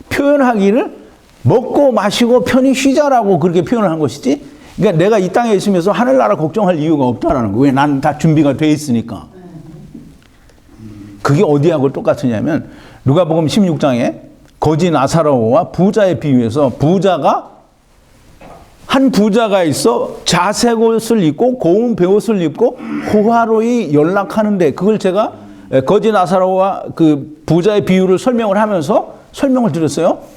표현하기를 먹고 마시고 편히 쉬자라고 그렇게 표현을 한 것이지. 그러니까 내가 이 땅에 있으면서 하늘나라 걱정할 이유가 없다라는 거예요. 왜? 나는 다 준비가 돼 있으니까. 그게 어디하고 똑같으냐면 누가복음 16장에 거지 나사로와 부자의 비유에서 한 부자가 있어 자색 옷을 입고 고운 베옷을 입고 호화로이 연락하는데 그걸 제가 거지 나사로와 그 부자의 비유를 설명을 하면서 설명을 드렸어요.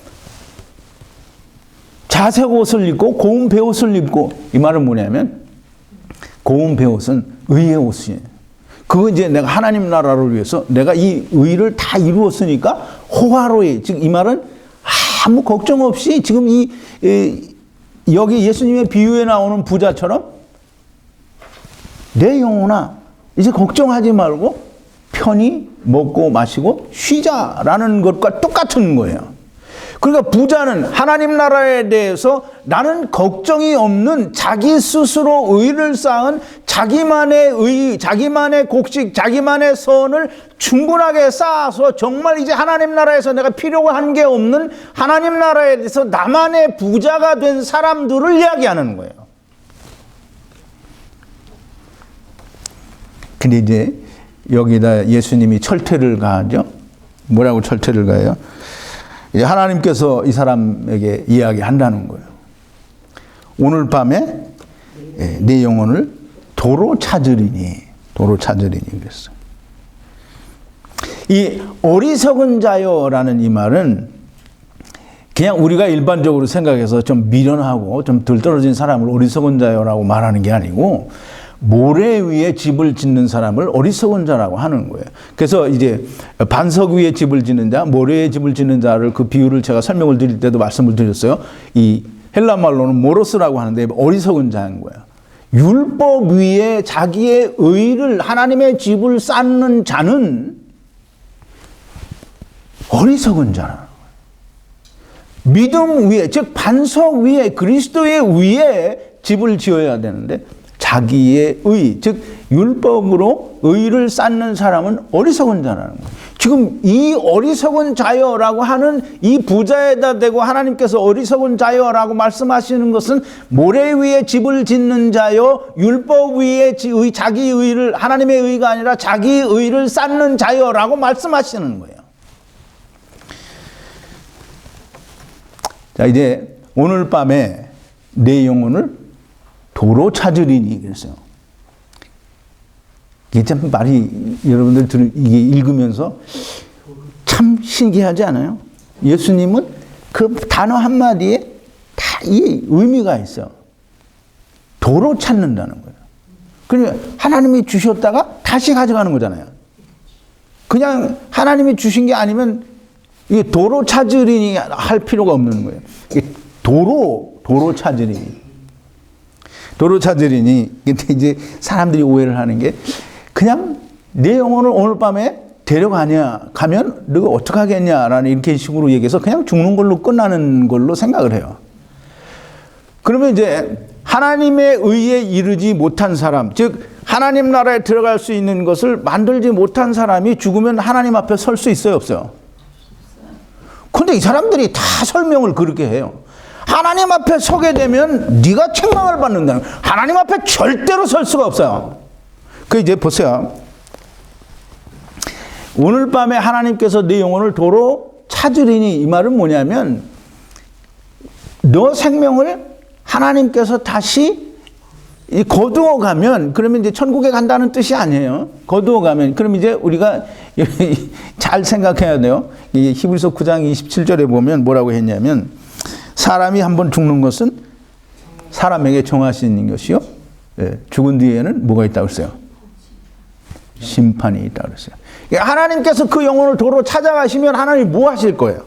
자색 옷을 입고 고운 베옷을 입고 이 말은 뭐냐면 고운 베옷은 의의 옷이에요. 그거 이제 내가 하나님 나라를 위해서 내가 이 의를 다 이루었으니까 호화로이 즉 이 말은 아무 걱정 없이 지금 여기 예수님의 비유에 나오는 부자처럼 내 영혼아 이제 걱정하지 말고 편히 먹고 마시고 쉬자라는 것과 똑같은 거예요. 그러니까 부자는 하나님 나라에 대해서 나는 걱정이 없는 자기 스스로 의를 쌓은 자기만의 의, 자기만의 곡식, 자기만의 선을 충분하게 쌓아서 정말 이제 하나님 나라에서 내가 필요가 한 게 없는 하나님 나라에 대해서 나만의 부자가 된 사람들을 이야기하는 거예요. 근데 이제 여기다 예수님이 철퇴를 가하죠. 뭐라고 철퇴를 가해요? 하나님께서 이 사람에게 이야기한다는 거예요. 오늘 밤에 내 영혼을 도로 찾으리니 그랬어요. 이 어리석은 자여라는 이 말은 그냥 우리가 일반적으로 생각해서 좀 미련하고 좀 덜 떨어진 사람을 어리석은 자여라고 말하는 게 아니고 모래 위에 집을 짓는 사람을 어리석은 자라고 하는 거예요. 그래서 이제 반석 위에 집을 짓는 자, 모래 위에 집을 짓는 자를 그 비유를 제가 설명을 드릴 때도 말씀을 드렸어요. 이 헬라 말로는 모로스라고 하는데 어리석은 자인 거예요. 율법 위에 자기의 의를 하나님의 집을 쌓는 자는 어리석은 자라는 거예요. 믿음 위에 즉 반석 위에 그리스도의 위에 집을 지어야 되는데 자기의 의, 즉 율법으로 의를 쌓는 사람은 어리석은 자라는 거예요. 지금 이 어리석은 자여라고 하는 이 부자에다 대고 하나님께서 어리석은 자여라고 말씀하시는 것은 모래 위에 집을 짓는 자여, 율법 위에 자기 의를 하나님의 의가 아니라 자기 의를 쌓는 자여라고 말씀하시는 거예요. 자, 이제 오늘 밤에 내 영혼을 도로 찾으리니 그랬어요. 이게 참 말이 여러분들 이게 읽으면서 참 신기하지 않아요? 예수님은 그 단어 한마디에 다 이 의미가 있어요. 도로 찾는다는 거예요. 그러니까 하나님이 주셨다가 다시 가져가는 거잖아요. 그냥 하나님이 주신 게 아니면 이게 도로 찾으리니 할 필요가 없는 거예요. 도로 찾으리니. 도로 찾으리니. 근데 이제 사람들이 오해를 하는 게 그냥 내 영혼을 오늘 밤에 가면 너가 어떡하겠냐라는 이렇게 식으로 얘기해서 그냥 죽는 걸로 끝나는 걸로 생각을 해요. 그러면 이제 하나님의 의에 이르지 못한 사람, 즉 하나님 나라에 들어갈 수 있는 것을 만들지 못한 사람이 죽으면 하나님 앞에 설 수 있어요, 없어요? 근데 이 사람들이 다 설명을 그렇게 해요. 하나님 앞에 서게 되면 네가 책망을 받는다는 거예요. 하나님 앞에 절대로 설 수가 없어요. 그 이제 보세요. 오늘 밤에 하나님께서 네 영혼을 도로 찾으리니 이 말은 뭐냐면 너 생명을 하나님께서 다시 거두어 가면, 그러면 이제 천국에 간다는 뜻이 아니에요. 거두어 가면, 그럼 이제 우리가 잘 생각해야 돼요. 이 히브리서 9장 27절에 보면 뭐라고 했냐면, 사람이 한번 죽는 것은 사람에게 정하신 것이요. 예, 죽은 뒤에는 뭐가 있다고 했어요? 심판이 있다고 그랬어요. 하나님께서 그 영혼을 도로 찾아가시면 하나님이 뭐 하실 거예요?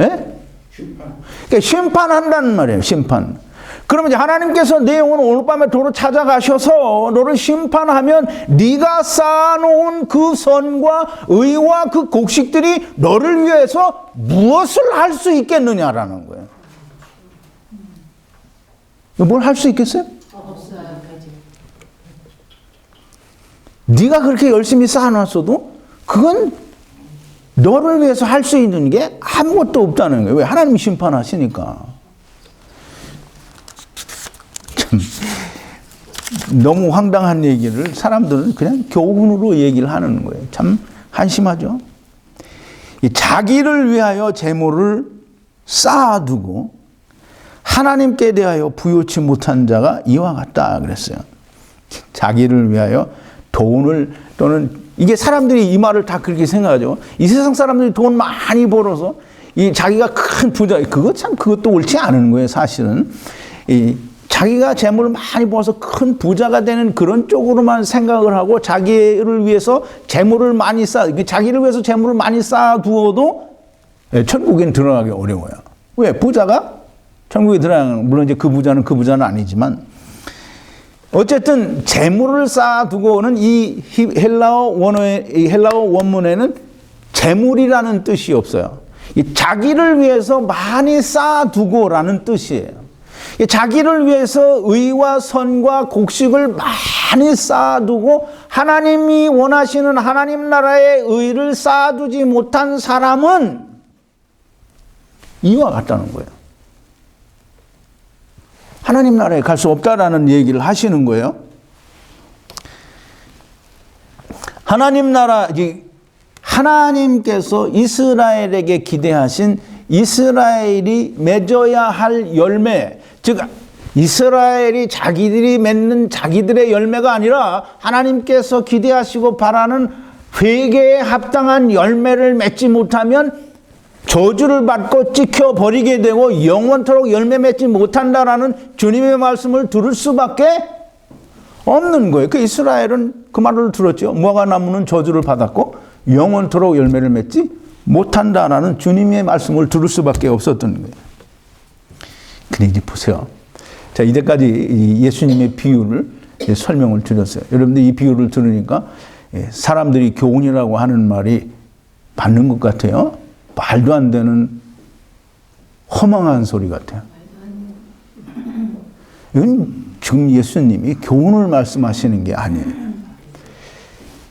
예? 그러니까 심판한다는 말이에요. 심판. 그러면 이제 하나님께서 내 영혼을 오늘 밤에 도로 찾아가셔서 너를 심판하면 네가 쌓아놓은 그 선과 의와 그 곡식들이 너를 위해서 무엇을 할 수 있겠느냐라는 거예요. 뭘 할 수 있겠어요? 없어요. 네가 그렇게 열심히 쌓아놨어도 그건 너를 위해서 할 수 있는 게 아무것도 없다는 거예요. 왜? 하나님이 심판하시니까. 참 너무 황당한 얘기를 사람들은 그냥 교훈으로 얘기를 하는 거예요. 참 한심하죠. 자기를 위하여 재물을 쌓아두고 하나님께 대하여 부요치 못한 자가 이와 같다 그랬어요. 자기를 위하여 돈을, 또는 이게 사람들이 이 말을 다 그렇게 생각하죠. 이 세상 사람들이 돈 많이 벌어서 이 자기가 큰 부자, 그것도 옳지 않은 거예요. 사실은 이 자기가 재물을 많이 벌어서 큰 부자가 되는 그런 쪽으로만 생각을 하고 자기를 위해서 재물을 많이 자기를 위해서 재물을 많이 쌓아두어도 천국엔 들어가기 어려워요. 왜? 부자가 천국에 들어가는, 물론 이제 그 부자는 아니지만 어쨌든 재물을 쌓아두고는 이 헬라어 원문에는 재물이라는 뜻이 없어요. 자기를 위해서 많이 쌓아두고라는 뜻이에요. 자기를 위해서 의와 선과 곡식을 많이 쌓아두고 하나님이 원하시는 하나님 나라의 의를 쌓아두지 못한 사람은 이와 같다는 거예요. 하나님 나라에 갈 수 없다라는 얘기를 하시는 거예요. 하나님 나라, 하나님께서 이스라엘에게 기대하신 이스라엘이 맺어야 할 열매, 즉 이스라엘이 자기들이 맺는 자기들의 열매가 아니라 하나님께서 기대하시고 바라는 회개에 합당한 열매를 맺지 못하면 저주를 받고 찍혀버리게 되고 영원토록 열매 맺지 못한다라는 주님의 말씀을 들을 수밖에 없는 거예요. 그 이스라엘은 그 말을 들었죠. 무화과 나무는 저주를 받았고 영원토록 열매를 맺지 못한다라는 주님의 말씀을 들을 수밖에 없었던 거예요. 근데 이제 보세요. 자, 이때까지 예수님의 비유를 설명을 드렸어요. 여러분들 이 비유를 들으니까 사람들이 교훈이라고 하는 말이 맞는 것 같아요. 말도 안 되는 허망한 소리 같아요. 이건 지금 예수님이 교훈을 말씀하시는 게 아니에요.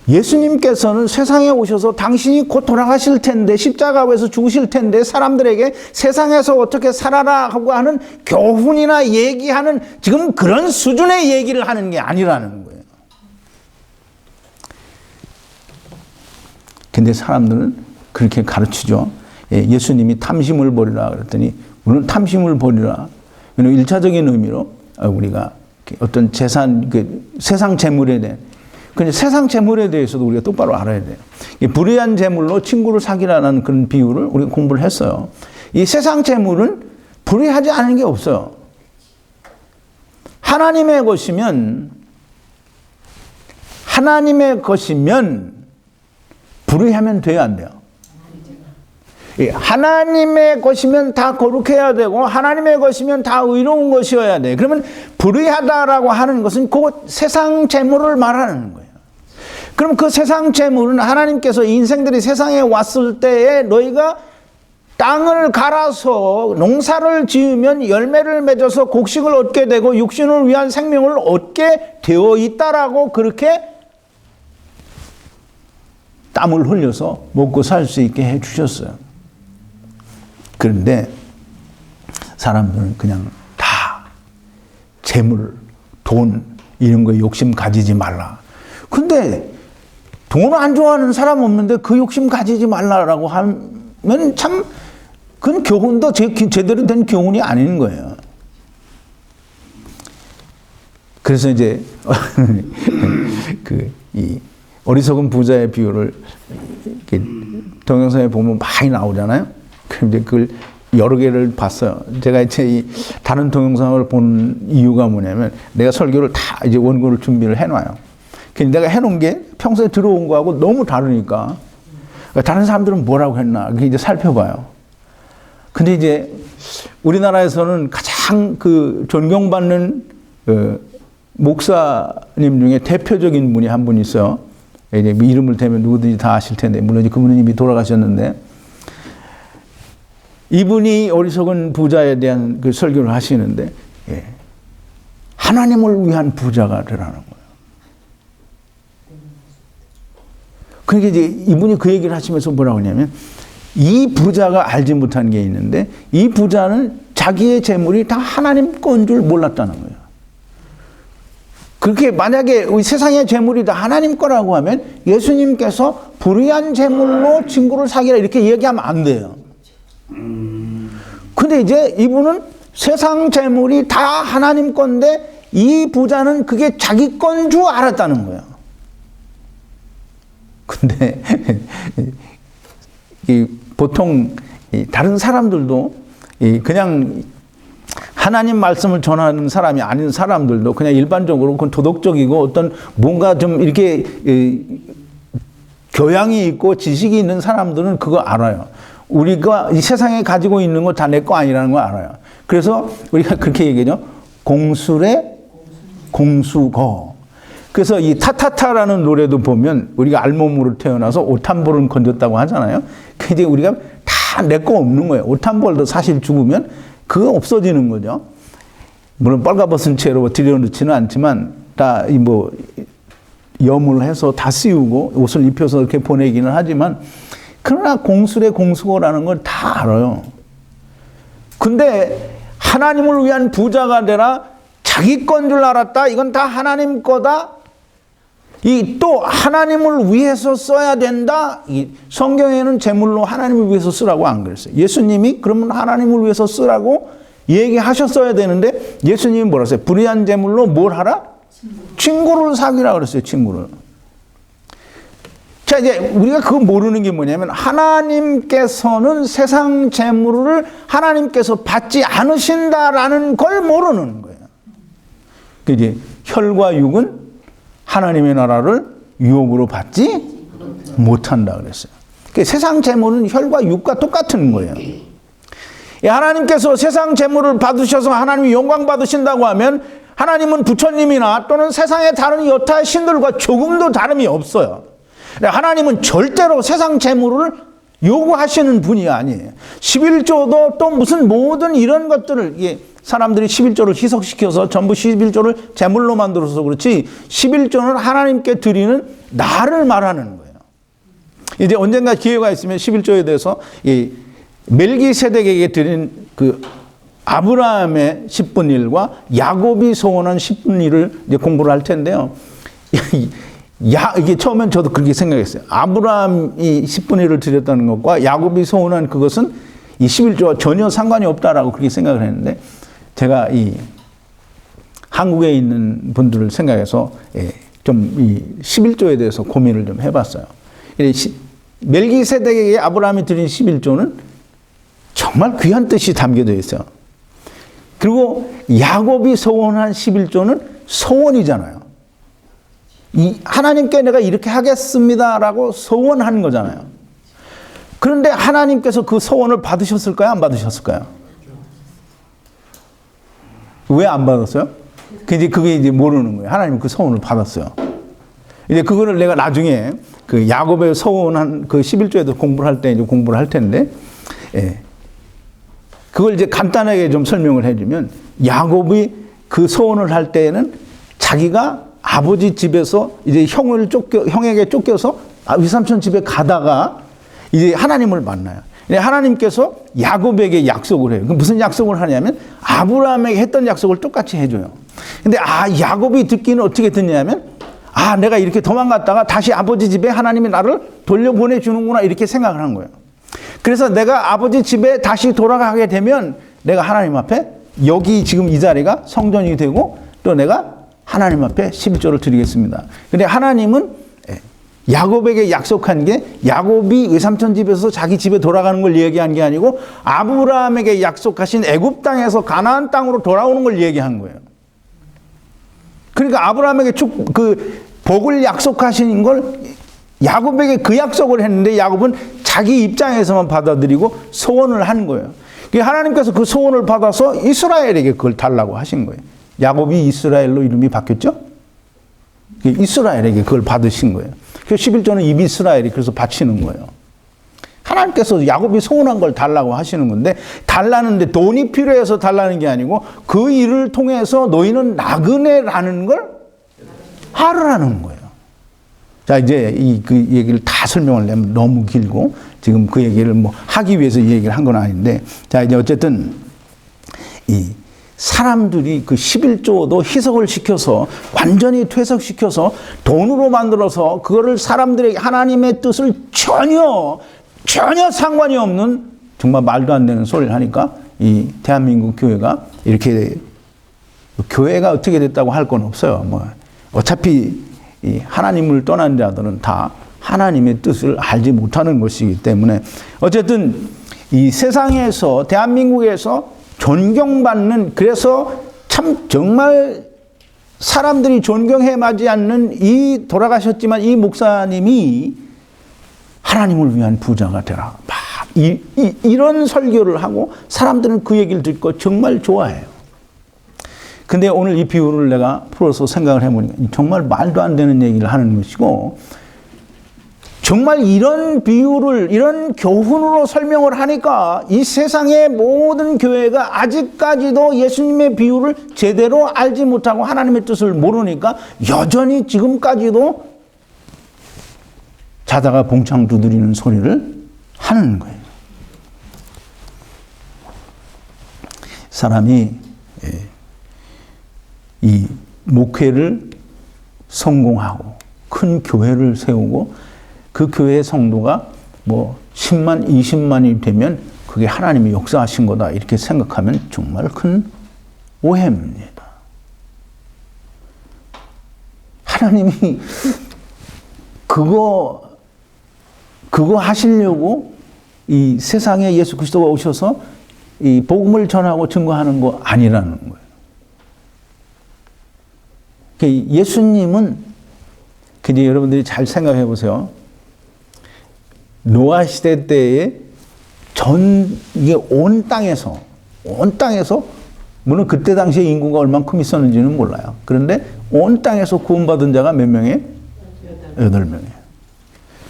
예수님께서는 세상에 오셔서 당신이 곧 돌아가실 텐데 십자가에서 죽으실 텐데 사람들에게 세상에서 어떻게 살아라 하고 하는 교훈이나 얘기하는 지금 그런 수준의 얘기를 하는 게 아니라는 거예요. 근데 사람들은 그렇게 가르치죠. 예수님이 탐심을 버리라 그랬더니 우리는 탐심을 버리라. 이는 1차적인 의미로 우리가 어떤 재산, 세상 재물에 대한, 근데 세상 재물에 대해서도 우리가 똑바로 알아야 돼요. 불의한 재물로 친구를 사귀라는 그런 비유를 우리가 공부를 했어요. 이 세상 재물은 불의하지 않은 게 없어요. 하나님의 것이면 불의하면 돼요, 안 돼요? 하나님의 것이면 다 거룩해야 되고 하나님의 것이면 다 의로운 것이어야 돼. 그러면 불의하다라고 하는 것은 곧 세상 재물을 말하는 거예요. 그럼 그 세상 재물은 하나님께서 인생들이 세상에 왔을 때에 너희가 땅을 갈아서 농사를 지으면 열매를 맺어서 곡식을 얻게 되고 육신을 위한 생명을 얻게 되어 있다라고 그렇게 땀을 흘려서 먹고 살 수 있게 해 주셨어요. 그런데 사람들은 그냥 다 재물, 돈 이런 거에 욕심 가지지 말라. 근데 돈 안 좋아하는 사람 없는데 그 욕심 가지지 말라라고 하면 참 그건 교훈도 제대로 된 교훈이 아닌 거예요. 그래서 이제 이 어리석은 부자의 비유를 동영상에 보면 많이 나오잖아요. 그런데 그걸 여러 개를 봤어요. 제가 이제 이 다른 동영상을 본 이유가 뭐냐면 내가 설교를 다 이제 원고를 준비를 해놔요. 근데 내가 해놓은 게 평소에 들어온 거하고 너무 다르니까 다른 사람들은 뭐라고 했나 이제 살펴봐요. 근데 이제 우리나라에서는 가장 그 존경받는 목사님 중에 대표적인 분이 한 분 있어요. 이제 이름을 대면 누구든지 다 아실 텐데 물론 그분은 이미 돌아가셨는데 이분이 어리석은 부자에 대한 그 설교를 하시는데 하나님을 위한 부자가 되라는 거예요. 그러니까 이제 이분이 그 얘기를 하시면서 뭐라고 하냐면 이 부자가 알지 못한 게 있는데 이 부자는 자기의 재물이 다 하나님 건 줄 몰랐다는 거예요. 그렇게 만약에 우리 세상의 재물이 다 하나님 거라고 하면 예수님께서 불의한 재물로 친구를 사귀라 이렇게 얘기하면 안 돼요. 근데 이제 이분은 세상 재물이 다 하나님 건데 이 부자는 그게 자기 건 줄 알았다는 거예요. 근데 보통 다른 사람들도 그냥 하나님 말씀을 전하는 사람이 아닌 사람들도 그냥 일반적으로 그건 도덕적이고 어떤 뭔가 좀 이렇게 교양이 있고 지식이 있는 사람들은 그거 알아요. 우리가 이 세상에 가지고 있는 거 다 내 거 아니라는 거 알아요. 그래서 우리가 그렇게 얘기하죠. 공술의 공수거. 그래서 이 타타타라는 노래도 보면 우리가 알몸으로 태어나서 옷 한 벌은 건졌다고 하잖아요. 근데 우리가 다 내 거 없는 거예요. 옷 한 벌도 사실 죽으면 그거 없어지는 거죠. 물론 빨가벗은 채로 들여놓지는 않지만 다 뭐 염을 다 씌우고 옷을 입혀서 이렇게 보내기는 하지만 그러나 공술의 공수거라는 걸 다 알아요. 근데 하나님을 위한 부자가 되라 자기 건 줄 알았다. 이건 다 하나님 거다. 이 또 하나님을 위해서 써야 된다. 이 성경에는 재물로 하나님을 위해서 쓰라고 안 그랬어요. 예수님이 그러면 하나님을 위해서 쓰라고 얘기하셨어야 되는데 예수님이 뭐라 했어요? 불의한 재물로 뭘 하라? 친구를 사귀라 그랬어요. 친구를. 자, 이제 우리가 그거 모르는 게 뭐냐면 하나님께서는 세상 재물을 하나님께서 받지 않으신다라는 걸 모르는 거예요. 이제 혈과 육은 하나님의 나라를 유혹으로 받지 못한다 그랬어요. 그러니까 세상 재물은 혈과 육과 똑같은 거예요. 하나님께서 세상 재물을 받으셔서 하나님이 영광 받으신다고 하면 하나님은 부처님이나 또는 세상의 다른 여타의 신들과 조금도 다름이 없어요. 하나님은 절대로 세상 재물을 요구하시는 분이 아니에요. 11조도 또 무슨 모든 이런 것들을 사람들이 11조를 희석시켜서 전부 11조를 제물로 만들어서 그렇지 11조는 하나님께 드리는 나를 말하는 거예요. 이제 언젠가 기회가 있으면 11조에 대해서 멜기세덱에게 드린 그 아브라함의 10분 1과 야곱이 소원한 10분 1을 이제 공부를 할 텐데요. 이게 처음엔 저도 그렇게 생각했어요. 아브라함이 10분 1을 드렸다는 것과 야곱이 소원한 그것은 이 11조와 전혀 상관이 없다라고 그렇게 생각을 했는데 제가 이 한국에 있는 분들을 생각해서 좀 이 11조에 대해서 고민을 좀 해봤어요. 멜기세덱에게 아브라함이 드린 11조는 정말 귀한 뜻이 담겨져 있어요. 그리고 야곱이 소원한 11조는 소원이잖아요. 하나님께 내가 이렇게 하겠습니다라고 소원한 거잖아요. 그런데 하나님께서 그 소원을 받으셨을까요? 안 받으셨을까요? 왜 안 받았어요? 그게 이제 모르는 거예요. 하나님은 그 소원을 받았어요. 이제 그거를 내가 나중에 그 야곱의 소원한 그 11조에도 공부를 할 때 이제 공부를 할 텐데, 그걸 이제 간단하게 좀 설명을 해주면 야곱이 그 소원을 할 때에는 자기가 아버지 집에서 이제 형에게 쫓겨서 위삼촌 집에 가다가 이제 하나님을 만나요. 하나님께서 야곱에게 약속을 해요. 무슨 약속을 하냐면 아브라함에게 했던 약속을 똑같이 해줘요. 근데 야곱이 듣기는 어떻게 듣냐면 내가 이렇게 도망갔다가 다시 아버지 집에 하나님이 나를 돌려보내주는구나 이렇게 생각을 한 거예요. 그래서 내가 아버지 집에 다시 돌아가게 되면 내가 하나님 앞에 여기 지금 이 자리가 성전이 되고 또 내가 하나님 앞에 11조를 드리겠습니다. 근데 하나님은 야곱에게 약속한 게 야곱이 외삼촌 집에서 자기 집에 돌아가는 걸 얘기한 게 아니고 아브라함에게 약속하신 애굽 땅에서 가나안 땅으로 돌아오는 걸 얘기한 거예요. 그러니까 아브라함에게 그 복을 약속하신 걸 야곱에게 그 약속을 했는데 야곱은 자기 입장에서만 받아들이고 소원을 한 거예요. 하나님께서 그 소원을 받아서 이스라엘에게 그걸 달라고 하신 거예요. 야곱이 이스라엘로 이름이 바뀌었죠? 이스라엘에게 그걸 받으신 거예요. 그 11조는 이스라엘이 그래서 바치는 거예요. 하나님께서 야곱이 소원한 걸 달라고 하시는 건데 달라는데 돈이 필요해서 달라는 게 아니고 그 일을 통해서 너희는 나그네라는 걸 하라는 거예요. 자, 이제 그 얘기를 다 설명을 내면 너무 길고 지금 그 얘기를 뭐 하기 위해서 이 얘기를 한 건 아닌데 자, 이제 어쨌든 이 사람들이 그 11조도 희석을 시켜서 완전히 퇴색시켜서 돈으로 만들어서 그거를 사람들에게 하나님의 뜻을 전혀 상관이 없는 정말 말도 안 되는 소리를 하니까 이 대한민국 교회가 이렇게 교회가 어떻게 됐다고 할 건 없어요. 뭐 어차피 이 하나님을 떠난 자들은 다 하나님의 뜻을 알지 못하는 것이기 때문에 어쨌든 이 세상에서 대한민국에서 존경받는 그래서 참 정말 사람들이 존경해 마지 않는 이 돌아가셨지만 이 목사님이 하나님을 위한 부자가 되라. 이런 설교를 하고 사람들은 그 얘기를 듣고 정말 좋아해요. 근데 오늘 이 비유를 내가 풀어서 생각을 해보니까 정말 말도 안 되는 얘기를 하는 것이고 정말 이런 비유를 이런 교훈으로 설명을 하니까 이 세상의 모든 교회가 아직까지도 예수님의 비유를 제대로 알지 못하고 하나님의 뜻을 모르니까 여전히 지금까지도 자다가 봉창 두드리는 소리를 하는 거예요. 사람이 이 목회를 성공하고 큰 교회를 세우고 그 교회의 성도가 뭐 10만, 20만이 되면 그게 하나님이 역사하신 거다 이렇게 생각하면 정말 큰 오해입니다. 하나님이 그거 하시려고 이 세상에 예수 그리스도가 오셔서 이 복음을 전하고 증거하는 거 아니라는 거예요. 예수님은 이제 여러분들이 잘 생각해 보세요. 노아 시대 때에 이게 온 땅에서 물론 그때 당시에 인구가 얼만큼 있었는지는 몰라요. 그런데 온 땅에서 구원받은 자가 몇 명이에요? 8명이에요.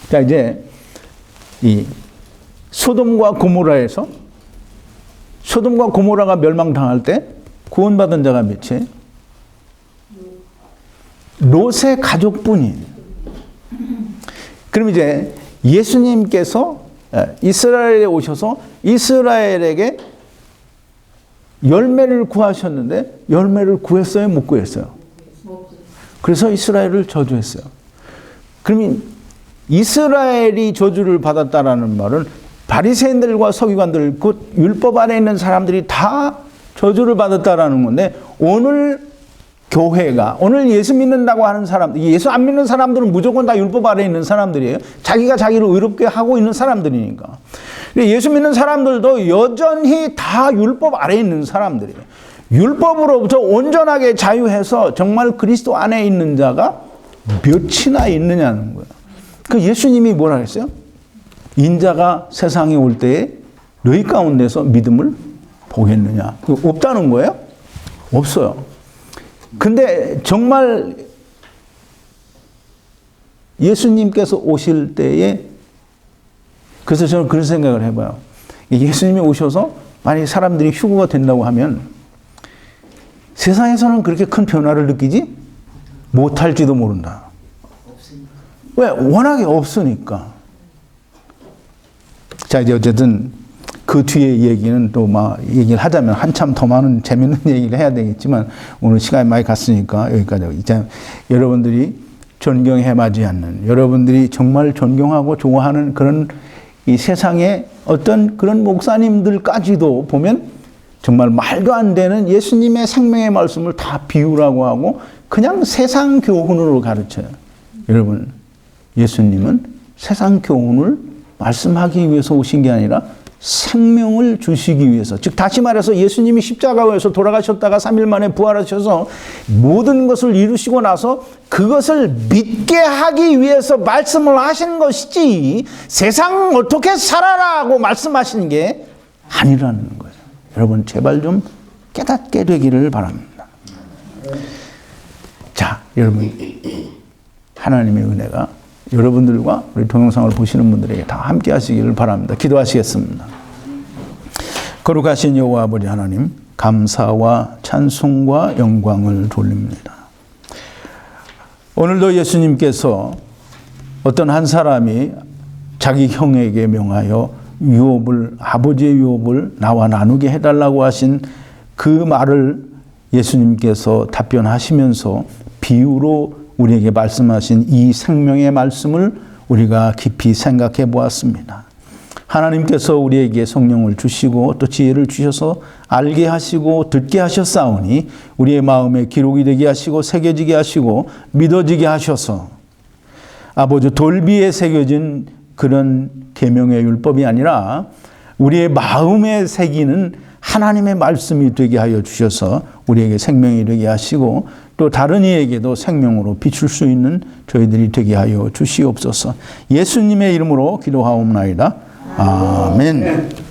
자, 이제 이 소돔과 고모라에서 소돔과 고모라가 멸망당할 때 구원받은 자가 몇이에요? 롯의 가족뿐이에요. 그럼 이제 예수님께서 이스라엘에 오셔서 이스라엘에게 열매를 구하셨는데 열매를 구했어요? 못 구했어요? 그래서 이스라엘을 저주했어요. 그러면 이스라엘이 저주를 받았다라는 말은 바리새인들과 서기관들 곧 율법 안에 있는 사람들이 다 저주를 받았다라는 건데 오늘 교회가 오늘 예수 믿는다고 하는 사람, 예수 안 믿는 사람들은 무조건 다 율법 아래에 있는 사람들이에요. 자기가 자기를 의롭게 하고 있는 사람들이니까. 예수 믿는 사람들도 여전히 다 율법 아래에 있는 사람들이에요. 율법으로부터 온전하게 자유해서 정말 그리스도 안에 있는 자가 몇이나 있느냐는 거예요. 그 예수님이 뭐라 했어요? 인자가 세상에 올 때에 너희 가운데서 믿음을 보겠느냐? 없다는 거예요? 없어요. 근데 정말 예수님께서 오실 때에 그래서 저는 그런 생각을 해봐요. 예수님이 오셔서 만약에 사람들이 휴거가 된다고 하면 세상에서는 그렇게 큰 변화를 느끼지 못할지도 모른다. 왜? 워낙에 없으니까. 자, 이제 어쨌든 그 뒤에 얘기는 또 막 얘기를 하자면 한참 더 많은 재밌는 얘기를 해야 되겠지만 오늘 시간이 많이 갔으니까 여기까지. 이제 여러분들이 존경해 마지 않는, 여러분들이 정말 존경하고 좋아하는 그런 이 세상의 어떤 그런 목사님들까지도 보면 정말 말도 안 되는 예수님의 생명의 말씀을 다 비유라고 하고 그냥 세상 교훈으로 가르쳐요. 여러분, 예수님은 세상 교훈을 말씀하기 위해서 오신 게 아니라 생명을 주시기 위해서, 즉 다시 말해서 예수님이 십자가에서 돌아가셨다가 3일 만에 부활하셔서 모든 것을 이루시고 나서 그것을 믿게 하기 위해서 말씀을 하신 것이지 세상 어떻게 살아라고 말씀하시는 게 아니라는 거예요. 여러분, 제발 좀 깨닫게 되기를 바랍니다. 자, 여러분, 하나님의 은혜가 여러분들과 우리 동영상을 보시는 분들에게 다 함께 하시기를 바랍니다. 기도하시겠습니다. 거룩하신 여호와 아버지 하나님, 감사와 찬송과 영광을 돌립니다. 오늘도 예수님께서 어떤 한 사람이 자기 형에게 명하여 아버지의 유업을 나와 나누게 해달라고 하신 그 말을 예수님께서 답변하시면서 비유로 우리에게 말씀하신 이 생명의 말씀을 우리가 깊이 생각해 보았습니다. 하나님께서 우리에게 성령을 주시고 또 지혜를 주셔서 알게 하시고 듣게 하셨사오니 우리의 마음에 기록이 되게 하시고 새겨지게 하시고 믿어지게 하셔서 아버지 돌비에 새겨진 그런 계명의 율법이 아니라 우리의 마음에 새기는 하나님의 말씀이 되게 하여 주셔서 우리에게 생명이 되게 하시고 또 다른 이에게도 생명으로 비출 수 있는 저희들이 되게 하여 주시옵소서. 예수님의 이름으로 기도하옵나이다. 아멘.